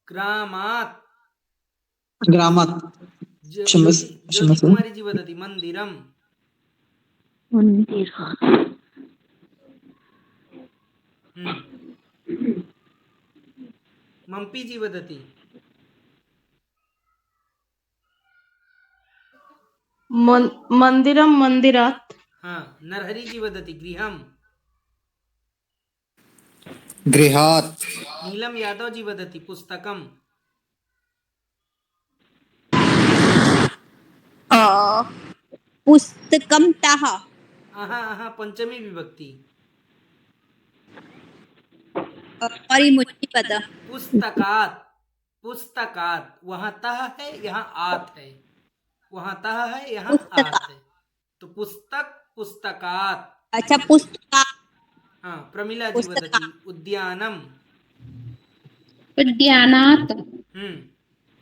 ग्रामात्। ग्रामात् ज्योति कुमारी जी वदति मंदिरम। मम्पी जी वदति मंदिरम मंदिरात्। हाँ, नरहरि जी वदति गृहम। गृहात् नीलम यादव जी वदति पुस्तकम। पुस्तकम तः। पंचमी विभक्ति। और ये मुझे नहीं पता। पुस्तकात, पुस्तकात। वहां तह है, यहाँ आत है। वहां तह है, यहाँ आत है। तो पुस्तक, पुस्तकात। अच्छा, पुस्तका। हाँ, प्रमिला जी वदति उद्यानम। उद्यानात्।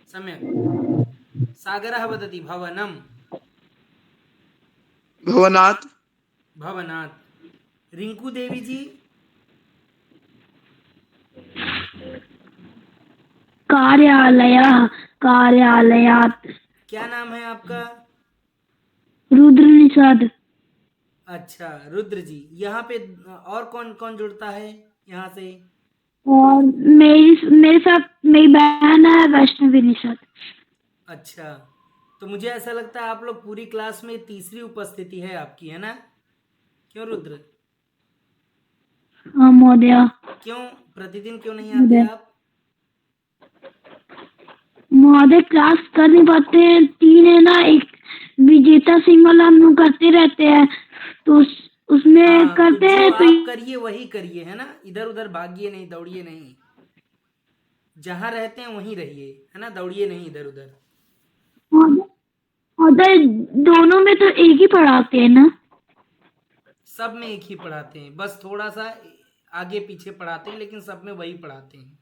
सम्यक्। सागरः वदति भवनम। भवनात्। भवनात्। रिंकू देवी जी। कार्यालयः, कार्यालयात्। क्या नाम है आपका? रुद्र निषाद। अच्छा, रुद्र जी। यहाँ पे और कौन कौन जुड़ता है यहाँ से? और मेरे साथ मेरी बहन है वैष्णवी निषाद। अच्छा, तो मुझे ऐसा लगता है आप लोग पूरी क्लास में तीसरी उपस्थिति है आपकी, है ना? क्यों रुद्र? हाँ महोदया। क्यों प्रतिदिन क्यों नहीं आते आप? महोदय क्लास कर नहीं पाते। 3 है ना, एक विजेता सिंह वाला हम लोग करते रहते हैं, तो उसमें करते हैं। तो आप करिए वही करिए, है ना? इधर उधर भागिए नहीं, दौड़िए नहीं। जहाँ रहते हैं वहीं रहिए, है ना? दौड़िए नहीं इधर उधर। महोदय दोनों में तो एक ही पढ़ाते हैं ना? सब में एक ही पढ़ाते हैं, बस थोड़ा सा आगे पीछे पढ़ाते हैं, लेकिन सब में वही पढ़ाते हैं।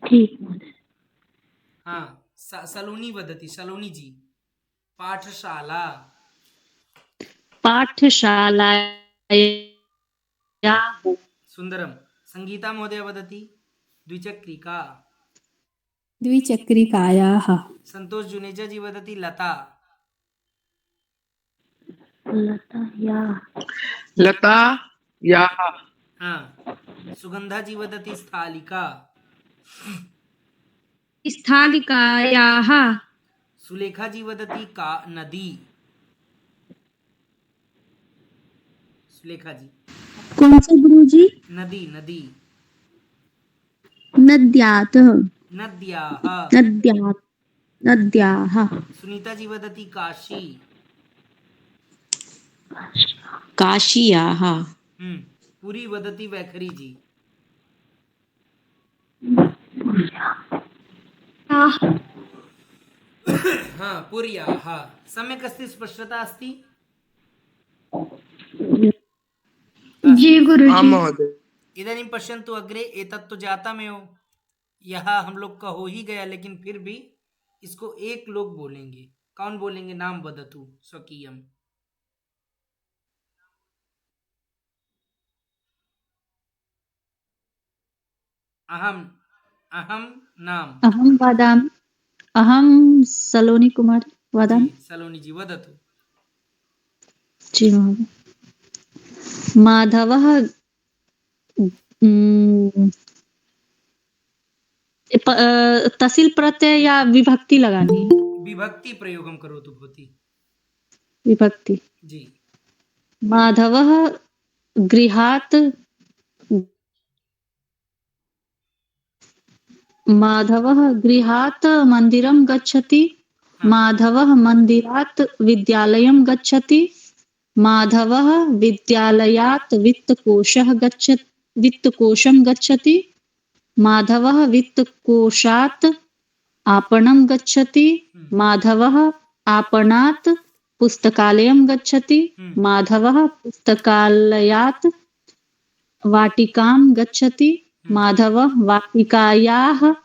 ठीक। हाँ, सलोनी वदति, सलोनी जी। पाठशाला। पाठशालायाः। सुंदरम। संगीता महोदय वदति द्विचक्रिका। द्विचक्रिकायाः। संतोष जुनेजा जी वदति लता। लता या। हाँ, सुगंधा जी वदति स्थालिका। स्थालिकायाः। सुलेखा जी वदति का नदी। सुलेखा जी। कौन सा गुरुजी? नदी, नदी। नद्यातः नद्याः। नद्यात् नद्याः सुनीता जी वदति काशी। काशीयाः पुरी वदति वैखरी जी। हाँ पुर्याः। सम्यक् अस्ति, स्पष्टता अस्ति। जी आं गुरुजी। महोदय। इदानीं पश्यन्तु अग्रे, एतत् तो जातामेव, यह हम लोग का हो ही गया, लेकिन फिर भी इसको एक लोग बोलेंगे। कौन बोलेंगे? नाम वदतु स्वकीयम। अहम अहम नाम। अहं वदामि। अहं सलोनी कुमारी जी वदामि। सलोनी जी वदतु। जी महोदय। माधवः तहसील प्रत्यय या विभक्ति लगानी है? विभक्ति प्रयोगं करोतु भवती। विभक्ति। जी। माधवः गृहात् मन्दिरं गच्छति। माधवः मन्दिरात् विद्यालयं गच्छति। माधवः विद्यालयात् वित्तकोशं गच्छति। माधवः वित्तकोशात् आपणं गच्छति। माधवः आपणात् पुस्तकालयं गच्छति। माधवः पुस्तकालयात् वाटिकां गच्छति। माधवः वाटिकायाः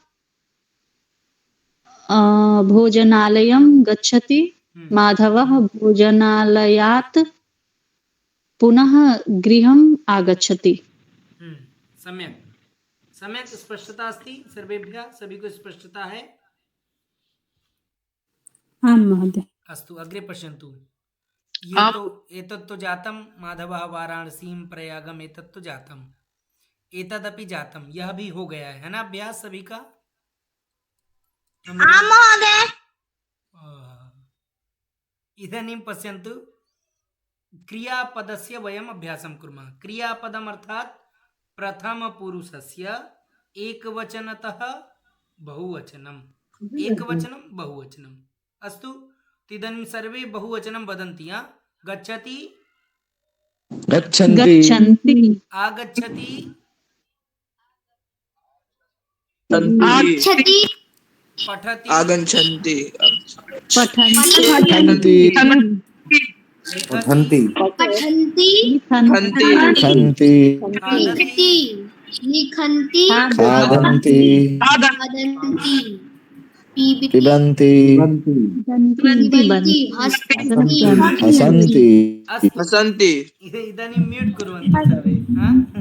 भोजनालयं गच्छति। माधवः भोजनालयात् पुनः गृहम् आगच्छति। सम्यक् सम्यक् स्पष्टता अस्ति सर्वेभ्यः? सभी को स्पष्टता है? आं महोदय। अस्तु अग्रे पश्यन्तु। आप- एतत् तो जातं। माधवः वाराणसीं प्रयागम्, एतत् तो जातम्। एतदपि जातम, यह भी हो गया है ना अभ्यास सभी का? इदानीं पश्यन्तु, क्रियापदस्य वयम् अभ्यासं कुर्मः। क्रियापदम् अर्थात् प्रथमपुरुषस्य एकवचनतः बहुवचनम्, एकवचनं बहुवचनम्। अस्तु, तो इदानीं सर्वे बहुवचनं वदन्ति। गच्छति, गच्छन्ति, आगच्छति, आगच्छति, पठति, आगच्छन्ति, पठन्ति पठन्ति, लिखति, पठन्ति, लिखन्ति, लिखन्ति, खादति, लिखन्ति, खादन्ति, खादन्ति, पिबन्ति, पिबन्ति, हसन्ति। हसन्ति। अस्तु, हसन्ति। इदानीं म्यूट कुर्वन्तु सर्वे। हाँ,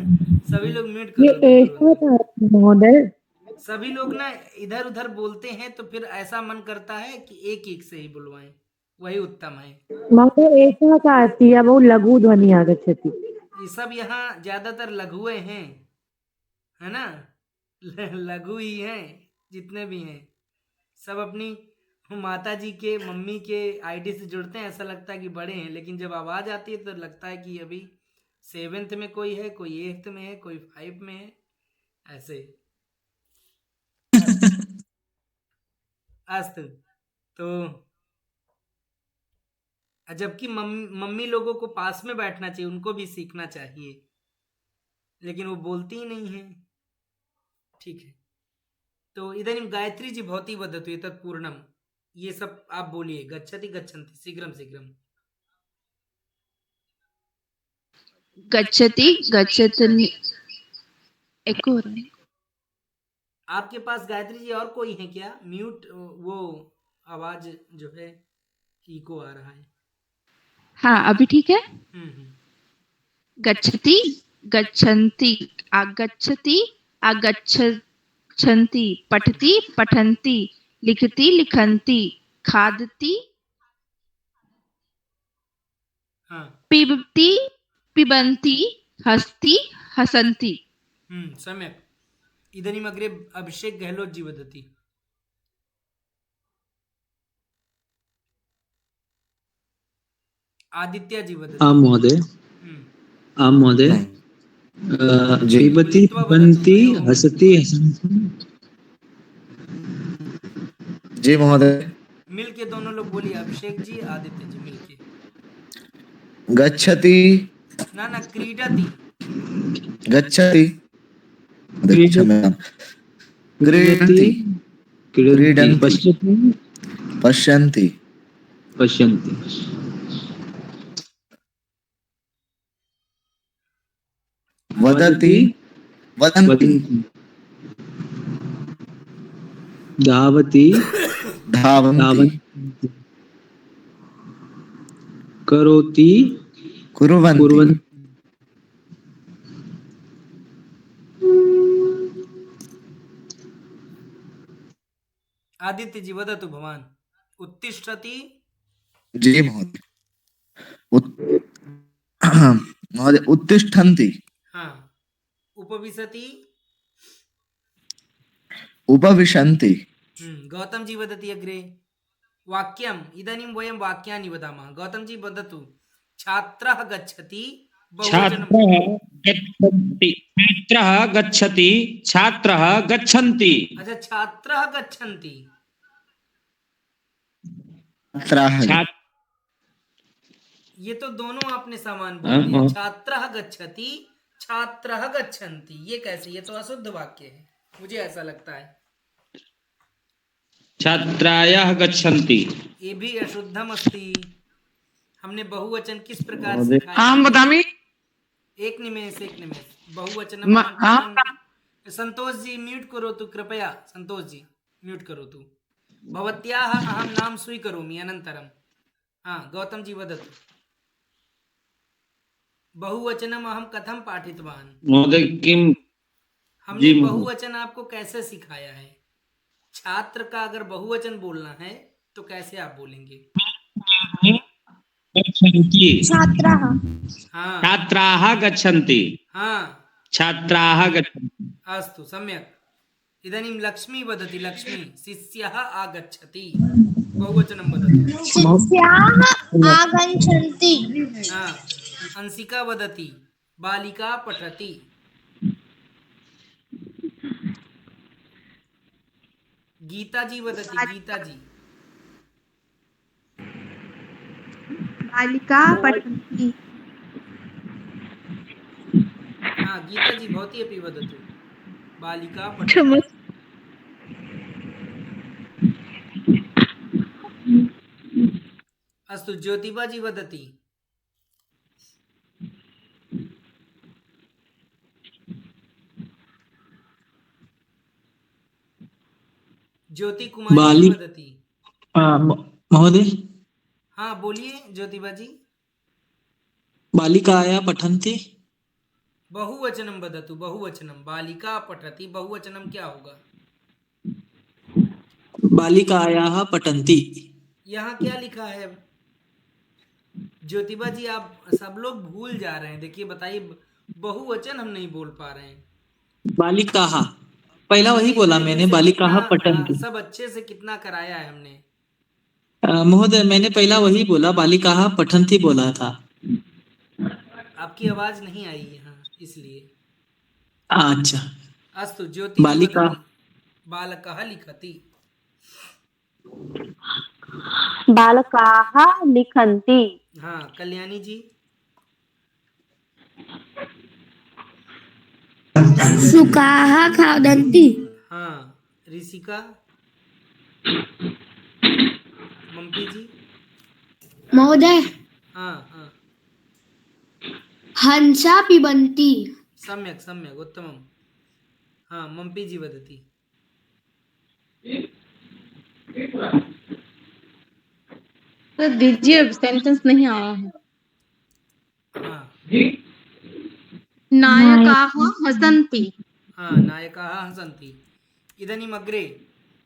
सभी लोग म्यूट कुर्वन्तु। सभी लोग ना इधर उधर बोलते हैं तो फिर ऐसा मन करता है कि एक एक से ही बुलवाएं, वही उत्तम है। बहु लघु ध्वनि आगच्छति। ये सब यहाँ ज्यादातर लघुए हैं, है ना? लघु ही हैं, जितने भी हैं सब अपनी माता जी के, मम्मी के आईडी से जुड़ते हैं। ऐसा लगता है कि बड़े हैं, लेकिन जब आवाज आती है तो लगता है कि अभी 7th में कोई है, कोई 8th में है, कोई 5 में है, ऐसे। अस्तु, तो जबकि मम्मी लोगों को पास में बैठना चाहिए, उनको भी सीखना चाहिए, लेकिन वो बोलती ही नहीं है। ठीक है, तो इदानीं गायत्री जी भवती वदतु एतत् पूर्णं। ये सब आप बोलिए। गच्छति, गच्छन्ति, शीघ्रं शीघ्रं। गच्छति गच्छति एको आपके पास गायत्री जी और कोई है क्या? म्यूट, वो आवाज जो है इको आ रहा है। हाँ अभी ठीक है। हम्म। गच्छति गच्छन्ति आगच्छति आगच्छन्ति पठति पठन्ति लिखति लिखन्ति खादति हाँ। पिबति पिबन्ति हसति हसन्ति। सम्यक्। इदानीम् अग्रे अभिषेक गहलोत जी वदति। आदित्य जी वदति। आं महोदय। आं महोदय। जी पिबती पिबन्ति हसति हसन्ति जी महोदय। मिल के दोनों लोग बोलिए, अभिषेक जी आदित्य जी मिल के। गच्छति ना ना, क्रीडति। गच्छति क्षम्यतां। क्रीडति क्रीडन्ति क्रीडन्ति क्रीडन्ति पश्यति पश्यन्ति पश्यन्ति वदति वदन्ति वदन्ति धावति धावन्ति धावन्ति करोति कुर्वन्ति कुर्वन्ति आदित्य जी वदतु भवान्। उत्तिष्ठति। जी महोदय। महोदय उत्तिष्ठन्ति हाँ। उपविशति। उपविशन्ति गौतम जी वदति अग्रे। वाक्यम् इदानीं वयं वाक्यानि वदामः। गौतम जी वदतु। छात्रः गच्छति। छात्रः गच्छति छात्रः गच्छन्ति अच्छा, छात्रः गच्छन्ति। छात्राः ये तो दोनों आपने समान बोल दिया। छात्रः गच्छति, छात्रः गच्छन्ति। ये कैसे? ये तो अशुद्ध वाक्य है, मुझे ऐसा लगता है। छात्रायाः गच्छन्ति ये भी अशुद्धम अस्ति। हमने बहुवचन किस प्रकार आम सिखाया? बतामी एक निमेष बहुवचन। संतोष जी म्यूट करो तु कृपया। संतोष जी म्यूट करो तु। भवत्याः अहं नाम स्वीकरोमि अनन्तरं। हाँ, गौतम जी वदतु। बहुवचनम अहम कथम पाठितवान? महोदय किम हमने बहुवचन आपको कैसे सिखाया है? छात्र का अगर बहुवचन बोलना है तो कैसे आप बोलेंगे? छात्राः। हाँ छात्राः गच्छन्ति हाँ, छात्राः गच्छन्ति अस्तु सम्यक्। इदानीं लक्ष्मी वदति। लक्ष्मी शिष्यः आगच्छति। बहुवचनं वदतु। शिष्याः आगच्छन्ति। हाँ, अंशिका वदति। बालिका पठति। गीता जी वदति। गीता जी। बालिका पठन्ति। हाँ, गीता जी भवती अपि वदतु। बालिका पठति। अस्तु, ज्योतिबा जी वदति। ज्योति कुमारी जी वदति। महोदय हाँ बोलिए ज्योतिबा जी। बालिकाया पठन्ति बहुवचनं वदतु। बहुवचनं। बालिका पठति, बहुवचनं क्या होगा? बालिकायाः पठन्ति यहाँ क्या लिखा है? ज्योतिबा जी आप सब लोग भूल जा रहे हैं। देखिए बताइए, बहुवचन हम नहीं बोल पा रहे हैं। बालिकाः पहला वही बोला मैंने, बालिकाः पठन्ति। सब अच्छे से कितना कराया है हमने? महोदय मैंने पहला वही बोला, बालिकाः पठन्ति बोला था। आपकी आवाज नहीं आई यहाँ, इसलिए। अच्छा। अस्तु, ज्योति बालिका बालकः लिखति। बालकाः लिखन्ति। हाँ, कल्याणी जी। शुकाः खादन्ति। हाँ, ऋषिका। मम्पी जी। महोदय हाँ हाँ, हंसा पिबन्ति। सम्यक् सम्यक्, उत्तमम्। हाँ, मम्पी जी वदति। तो दीजिए, सेंटेंस नहीं आया है। हाँ नायकाः हसन्ति। हाँ, नायकाः हसन्ति। इदानीम् अग्रे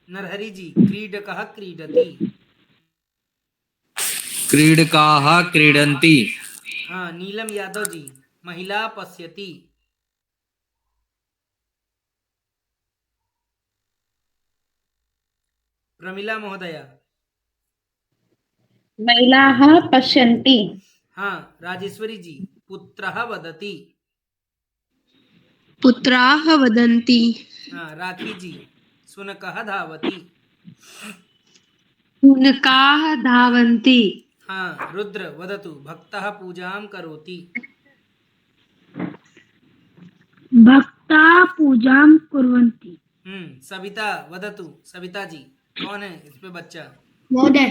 नरहरि जी। क्रीडकः क्रीडति। क्रीडकाः क्रीडन्ति हाँ, नीलम यादव जी। महिला पश्यति। प्रमिला महोदया। महिलाः पश्यन्ति। हाँ, राजेश्वरी जी। पुत्रः वदति। पुत्राः वदन्ति हाँ राखी जी, शुनकः धावति। शुनकाः धावन्ति हाँ रुद्र वदतु, भक्तः पूजां करोति। भक्ता पूजां कुर्वन्ति। सविता वदतु, सविता जी कौन है इस पे बच्चा? महोदय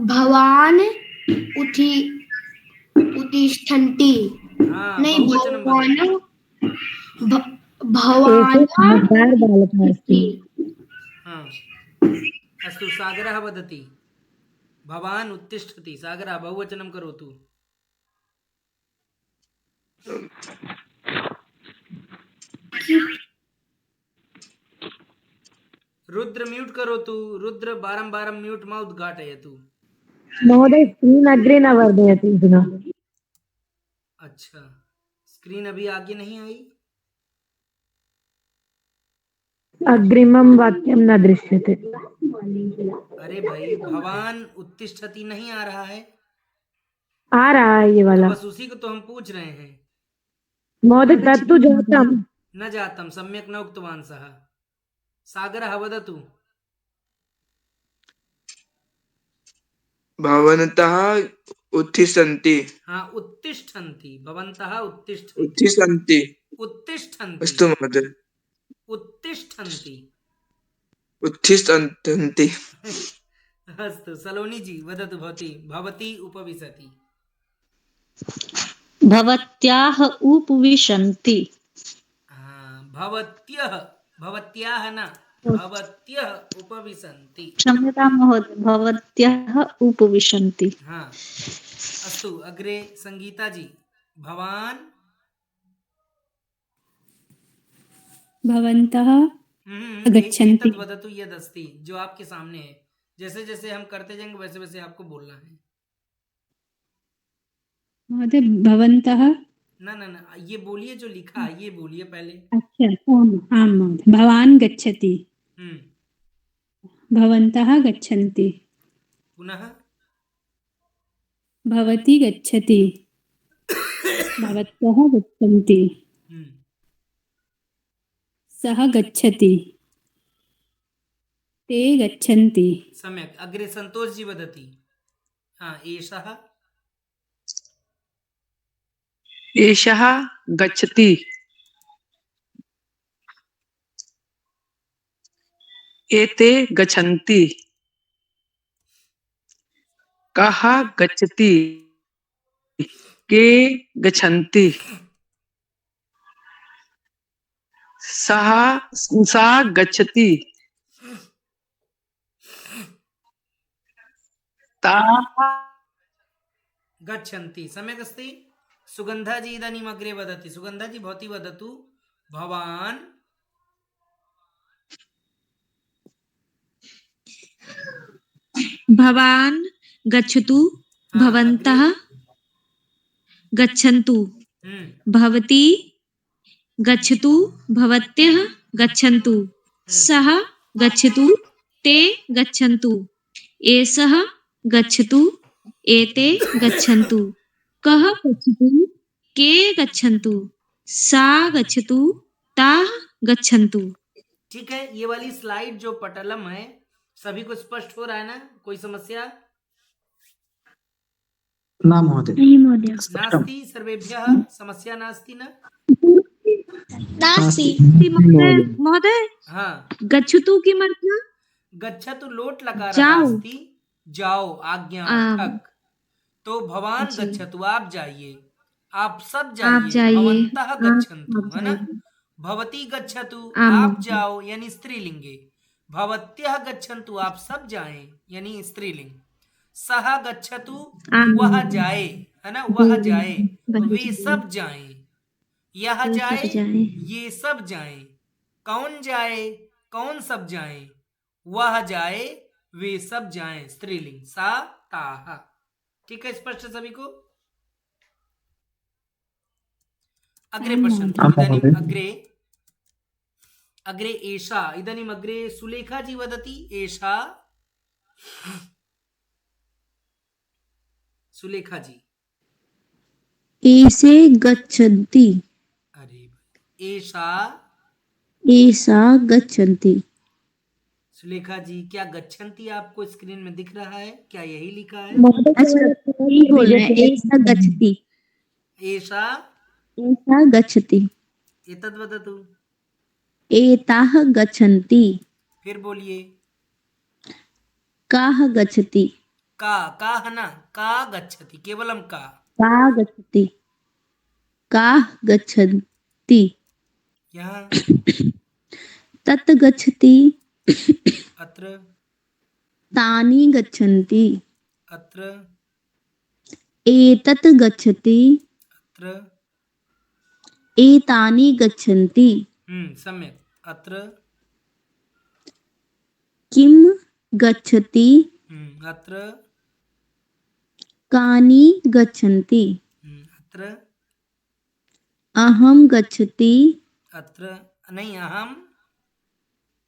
भवान उत्तिष्ठन्ति। हाँ नहीं बहुवचनं वदतु। भवान हाँ अस्तु, सागरः वदति भवान् उत्तिष्ठति। सागरः बहुवचनं करोतु। रुद्र म्यूट करोतु। रुद्र बारं म्यूट मा उद्घाटयतु। महोदय स्क्रीन अग्रे न वर्धयति अधुना। अच्छा स्क्रीन अभी आगे नहीं आई। अग्रिमं वाक्यं न दृश्यते। अरे भाई भवान उत्तिष्ठति नहीं आ रहा है। आ रहा है ये वाला। तो बस उसी को तो हम पूछ रहे हैं। महोदय तत्तु जातम् न जातं, सम्यक् न उक्तवान् सः। सागरः वदतु। भवन्तः उत्तिष्ठन्ति। हाँ उत्तिष्ठन्ति, भवन्तः उत्तिष्ठन्ति। उत्तिष्ठन्ति। उत्तिष्ठन्ति। अस्तु महोदय। उत्तिष्ठन्ति। उत्तिष्ठन्ति। अस्तु सलोनी जी वदतु। भवती उपविशति। भवत्याः उपविशन्ति। भवत्याः न, भवत्यः उपविशन्ति। क्षम्यतां महोदय, भवत्यः उपविशन्ति। हाँ अस्तु अग्रे संगीता जी। भवान भवन्तः गच्छन्ति। एतत् वदतु यदस्ति, जो आपके सामने है। जैसे जैसे हम करते जाएंगे वैसे वैसे आपको बोलना है। महोदय भवन्तः। ना ये बोलिए जो लिखा है, ये बोलिए पहले। अच्छा आम महोदय। भवान् गच्छति। भवन्तः गच्छन्ति। पुनः भवती गच्छति। भवत्यः गच्छन्ति। सः गच्छति। ते गच्छन्ति। सम्यक्। अग्रे संतोष जी वदति। हाँ एषः एषः गच्छति। एते गच्छन्ति। कः गच्छति। के गच्छन्ति। सा गच्छति। ताः गच्छन्ति। सम्यक् अस्ति। सुगन्धा जी इदानीम् अग्रे वदति। सुगन्धा जी भवती वदतु। भवान् भवान् गच्छतु। भवन्तः गच्छन्तु। भवती गच्छतु। भवत्यः गच्छन्तु। सः गच्छतु। ते गच्छन्तु। एषः गच्छतु। एते गच्छन्तु। कः गच्छतु। के गच्छन्तु। सा गच्छतु। ताः गच्छन्तु। ठीक है। ये वाली स्लाइड जो पटलम है सभी को स्पष्ट हो रहा है ना? कोई समस्या? न महोदय। नहीं महोदय। नास्ति सर्वेभ्यः समस्या नास्ति न? महोदय हाँ गच्छतु किमर्थं? गच्छतु लोट लकारः जाओ। अस्ति। जाओ आज्ञार्थक। तो भवान गच्छतु आप जाइए, आप सब जाइए। भवन्तः गच्छन्तु है ना? भवती गच्छतु आप जाओ यानी स्त्रीलिंगे। भवत्यः गच्छन्तु आप सब जाएं यानी स्त्रीलिंग। सः गच्छतु वह जाए है ना? वह जाए, वे सब जाएं। यह जाए, ये सब जाएं। कौन जाए, कौन सब जाएं। वह जाए, वे सब जाएं। स्त्रीलिंग सा ताः। ठीक है, स्पष्ट सभी को? अग्रे पश्यन्तु। इदानीम् अग्रे एषा। इदानीम् अग्रे सुलेखा जी वदति। एषा सुलेखा जी। एसे गच्छन्ति अरे एषा एषा गच्छन्ति सुलेखा जी, क्या गच्छन्ति आपको स्क्रीन में दिख रहा है? क्या यही लिखा है? अच्छा यही बोल रहे हैं एषा गच्छति एषा एषा गच्छति एतद् वदतु। एताः गच्छन्ति फिर बोलिए। काः गच्छति का है ना, का गच्छति, केवलम का। का गच्छति काः गच्छन्ति यहाँ तत् गच्छति अत्र तानि गच्छन्ति अत्र एतत् गच्छति अत्र एतानि गच्छन्ति सम्यक। अत्र किं गच्छति अत्र कानि गच्छन्ति अत्र अहं गच्छति अत्र नहीं,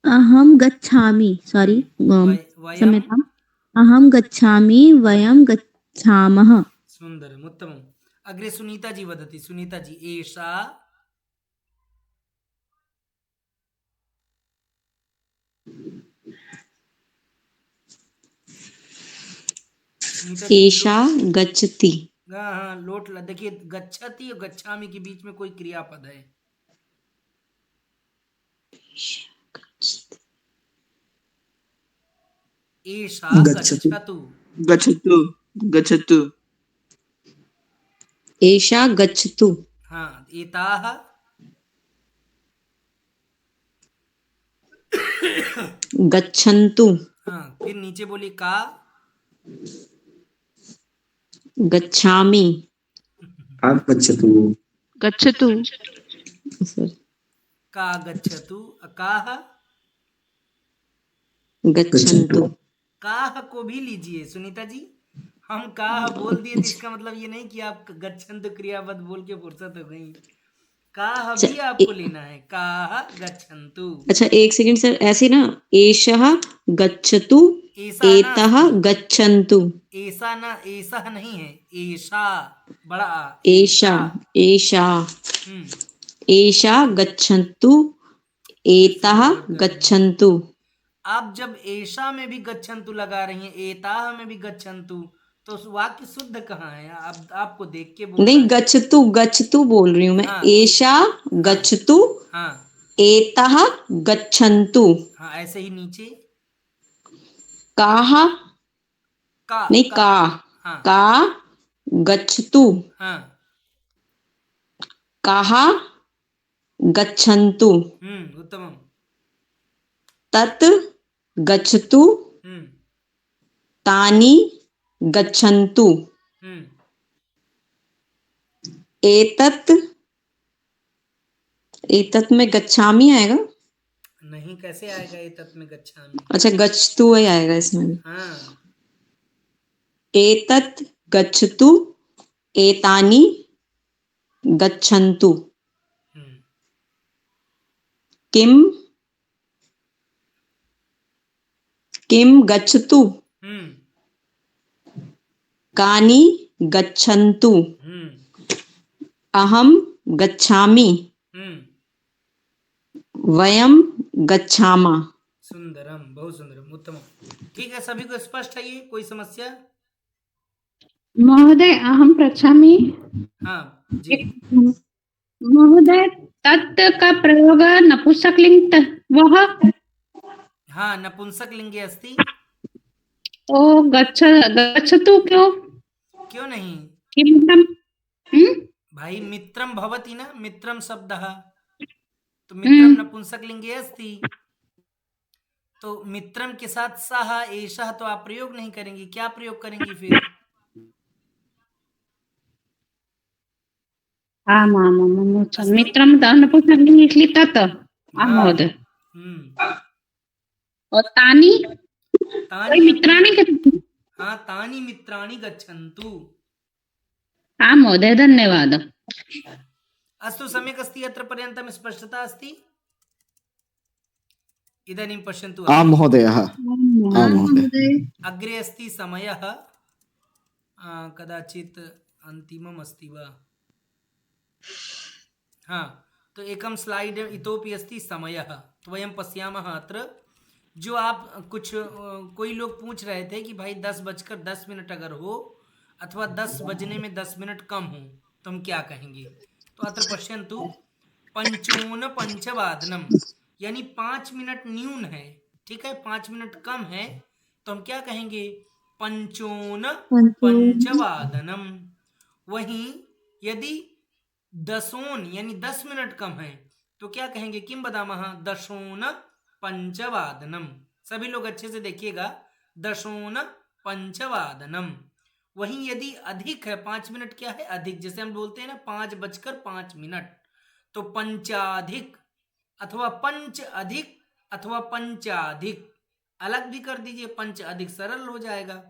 अहं गच्छामि सॉरी वयं क्षम्यताम् अहं गच्छामि वयं गच्छामः सुंदरम् उत्तमम्। अग्रे सुनीता जी वदति। सुनीता जी, एषा सुनीता जी, एषा गच्छति हाँ लोट देखिए, गच्छति और गच्छामि के बीच में कोई क्रियापद है। एषा गच्छतु गच्छतु गच्छतु एषा गच्छतु हाँ एताः गच्छन्तु हाँ फिर नीचे बोली का गच्छामि गच्छतु गच्छतु का गच्छतु काह गच्छन्तु काह को भी लीजिए सुनीता जी। हम काह बोल दिए तो इसका मतलब ये नहीं कि आप गच्छन्तु क्रियापद बोल के फुर्सत हो गई। काह भी आपको लेना है, काह गच्छन्तु। अच्छा एक सेकंड सर, ऐसे ना एषः गच्छतु एतः गच्छन्तु। ऐसा ना, ऐसा नहीं है, ऐसा बड़ा आ, एषा एषा एषा गच्छन्तु एतः गच्छन्तु। आप जब ऐसा में भी गच्छन्तु लगा रही हैं, एताह में भी गच्छन्तु, तो उस वाक्य शुद्ध कहाँ है? आप आपको देख के बोल नहीं गच्छतु गच्छतु बोल रही हूँ मैं। हाँ, एषा गच्छतु हाँ एतः गच्छन्तु। हाँ ऐसे ही नीचे काः का नहीं का हाँ, का गच्छतु हाँ काः गच्छन्तु उत्तमम्। तत् गच्छतु तानि गच्छन्तु एतत् एतत् में गच्छामि आएगा? नहीं कैसे आएगा एतत् में गच्छामि? अच्छा गच्छतु ही आएगा इसमें। हाँ एतत् गच्छतु एतानि गच्छन्तु किं किं गच्छतु कानि गच्छन्तु अहं गच्छामि वयं गच्छामः। सुंदरम, बहुत सुंदरम, उत्तम। ठीक है, सभी को स्पष्ट है ये? कोई समस्या? महोदय अहं पृच्छामि। हाँ जी महोदय तत् का प्रयोग नपुंसकलिंग वह हाँ नपुंसक लिंगे अस्ति। ओ गच्छतु क्यों नहीं? किमर्थं? भाई मित्रम भवति ना, मित्रम शब्दः, तो मित्रम नपुंसक लिंगे अस्ति, तो मित्रम के साथ सह एषः तो आप प्रयोग नहीं करेंगी, क्या प्रयोग करेंगी फिर? मित्रम नपुंसकलिंग इसलिए तत् महोदय। और तानि तानि मित्राणि हाँ तानि मित्राणि गच्छन्तु। हाँ महोदय धन्यवादः। अस्तु सम्यक् अस्ति, अत्र पर्यन्तं स्पष्टता अस्ति? इदानीं पश्यन्तु। आं महोदयः, आं महोदय। अग्रे अस्ति समयः, कदाचित् अन्तिमम् अस्ति वा? हाँ, तो एकम स्लाइड इतोपि अस्ति समयः, तो वयं पश्यामः अत्र। जो आप कुछ कोई लोग पूछ रहे थे कि भाई 10:10 अगर हो अथवा 10 बजने में 10 मिनट कम हो तो हम क्या कहेंगे। तो अत्र पश्यन्तु, पंचोन पंचवादनम, यानी 5 मिनट न्यून है, ठीक है, 5 मिनट कम है, तो हम क्या कहेंगे, पंचोन पंचवादनम। वहीं यदि दसोन यानी 10 मिनट कम है तो क्या कहेंगे, किम बदामः, दशोन पंचवादनम। सभी लोग अच्छे से देखिएगा, दशोन पंचवादनम। वहीं यदि अधिक है, 5 मिनट क्या है, अधिक, जैसे हम बोलते हैं ना 5:05, तो पंचाधिक अथवा पंच अधिक अथवा पंचाधिक, अलग भी कर दीजिए, पंच अधिक सरल हो जाएगा।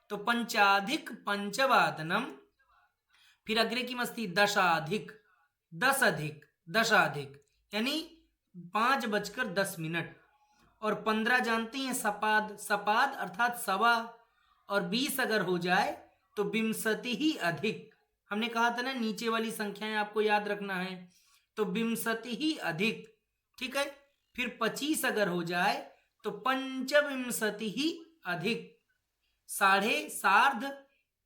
तो पंचाधिक पंचवादनम। फिर अग्रे की मस्ती, दशाधिक, 10 अधिक, दशाधिक यानी 5:10। और 15 जानते हैं सपाद, सपाद अर्थात सवा, और 20 अगर हो जाए तो विंशति ही अधिक। हमने कहा था ना नीचे वाली संख्याएं आपको याद रखना है, तो विंशति ही अधिक, ठीक है। फिर 25 अगर हो जाए तो पंचविंशति ही अधिक। साढ़े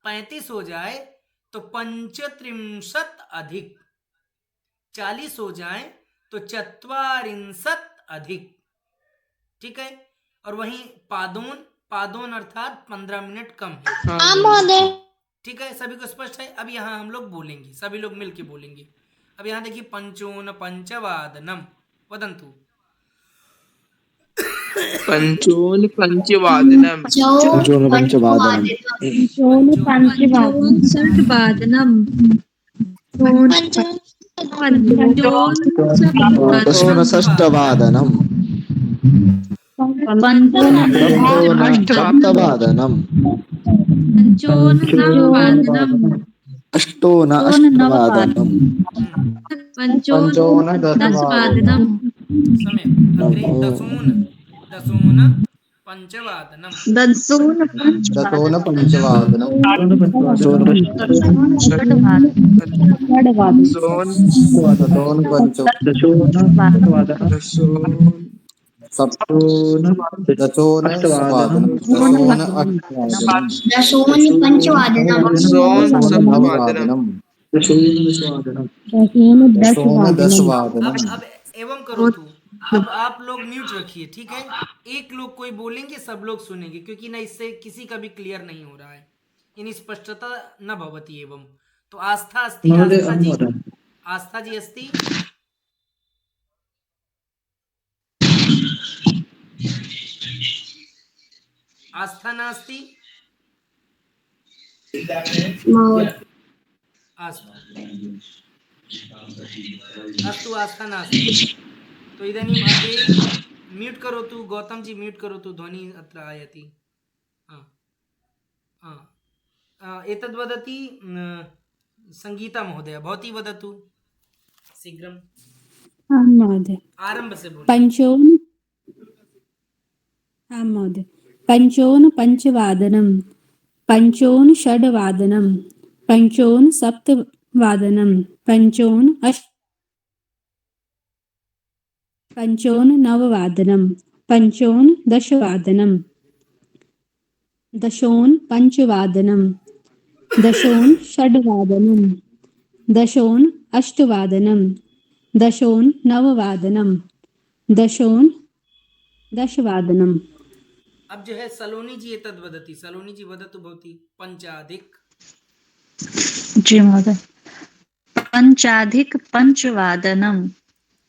35 हो जाए तो पंचत्रिंशत अधिक। 40 हो जाए तो चत्वारिंशत अधिक, ठीक है। और वहीं पादोन, पादोन अर्थात 15 मिनट कम है, ठीक है। सभी को स्पष्ट है। अब यहाँ हम लोग बोलेंगे, सभी लोग मिलके बोलेंगे। अब यहाँ देखिए, पंचोन पंचवादनम वदन्तु। पंचोन पंचवादनम, पंचोन पंचवादनम, षड्वादनम, दशोन षष्टवादनम, सप्तोन सप्तवादनम, पंचोन नववादनम, अष्टोन अष्टवादनम, पंचोन दशवादनम, समय अग्रे दसोन, दसोन पंचवादनम, दसोन दशोन पंचवादनम, दशोन पंच, सप्तोन दशोन अष्टवादनम, दशोन अष्टवादनम, दशोन पंचवादनम, दशोन सप्तवादनम, दशोन दशवादनम। अब एवं करो तू, अब आप लोग म्यूट रखिए, ठीक है। एक लोग कोई बोलेंगे, सब लोग सुनेंगे, क्योंकि ना इससे किसी का भी क्लियर नहीं हो रहा है, इन स्पष्टता न भवति। एवं तो आस्था अस्ति, आस्था जी, आस्था जी अस्ति। आस्था नास्ति, आस्था अस्तु, आस्था नास्ति। तो इदानीम् अग्रे म्यूट करोतु, गौतम जी म्यूट करोतु, ध्वनि अत्र आयाति। एतद् वदति संगीता महोदय, भवती वदतु शीघ्रम्। आं महोदय, आरम्भ से बोलो। आं महोदय, पंचोन पंचवादनम, पंचोन षड्वादनम, पंचोन सप्तवादनम, पंचोन पंचोन नववादनम, पंचोन दशवादनम, दशोन पंचवादनम, दशोन षड्वादनम, दशोन अष्टवादनम, दशोन नववादनम, दशोन दशवादनम। अब जो है सलोनी जी एतद् वदति, सलोनी जी वदतु भवती। पंचाधिक। जी महोदय, पंचाधिक पंचवादनम,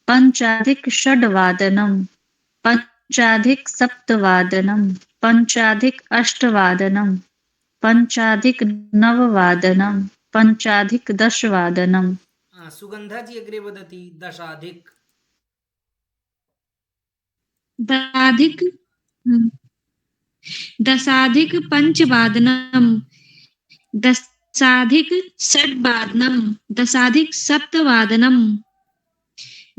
पंचाधिक षड्वादनम, पंचाधिक सप्तवादनम, पंचाधिक अष्टवादनम, पंचाधिक नववादनम, पंचाधिक दशवादनम। सुगंधा जी अग्रे वदति, दशाधिक। दशाधिक पंचवादनम, दशाधिक षड्वादनम, दशाधिक सप्तवादनम,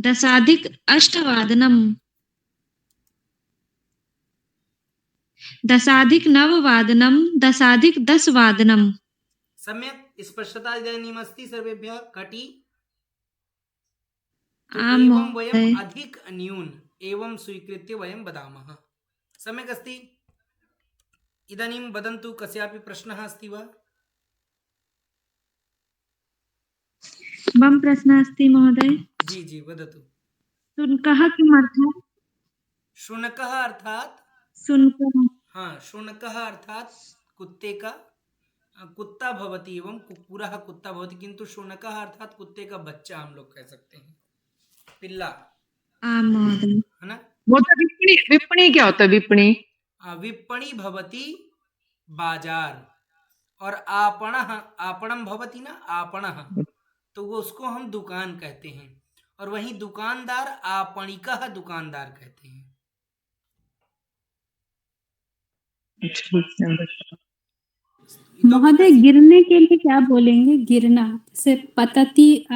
दशाधिक अष्टवादनम, दशाधिक नववादनम, दशाधिक दशवादनम। सम्यक्, स्पष्टता इदानीम् अस्ति सर्वेभ्यः। कटि तो आम् एवं महोदय। वयम् अधिक न्यून एवं स्वीकृत्य वयं वदामः। सम्यक् अस्ति। इदानीं वदन्तु कस्यापि प्रश्नः अस्ति वा? मम प्रश्नः अस्ति महोदय। जी जी वदतु। शुनकः किमर्थः? शुनकः अर्थात शुनकः हाँ, शुनकः अर्थात कुत्ते का कुत्ता भवति एवं कुक्कुरः कुत्ता भवति, किंतु शुनकः अर्थात कुत्ते का बच्चा हम लोग कह सकते हैं, पिल्ला, आम् महोदय। है ना। महोदय विपणी विपणी क्या होता है विपणी? विपणी भवति बाजार और आपणः आपणम भवति ना आपणः, तो वो उसको हम दुकान कहते हैं, और वहीं दुकानदार आपणिकः दुकानदार कहते हैं। महोदय गिरने के लिए क्या बोलेंगे? गिरना, जैसे पतति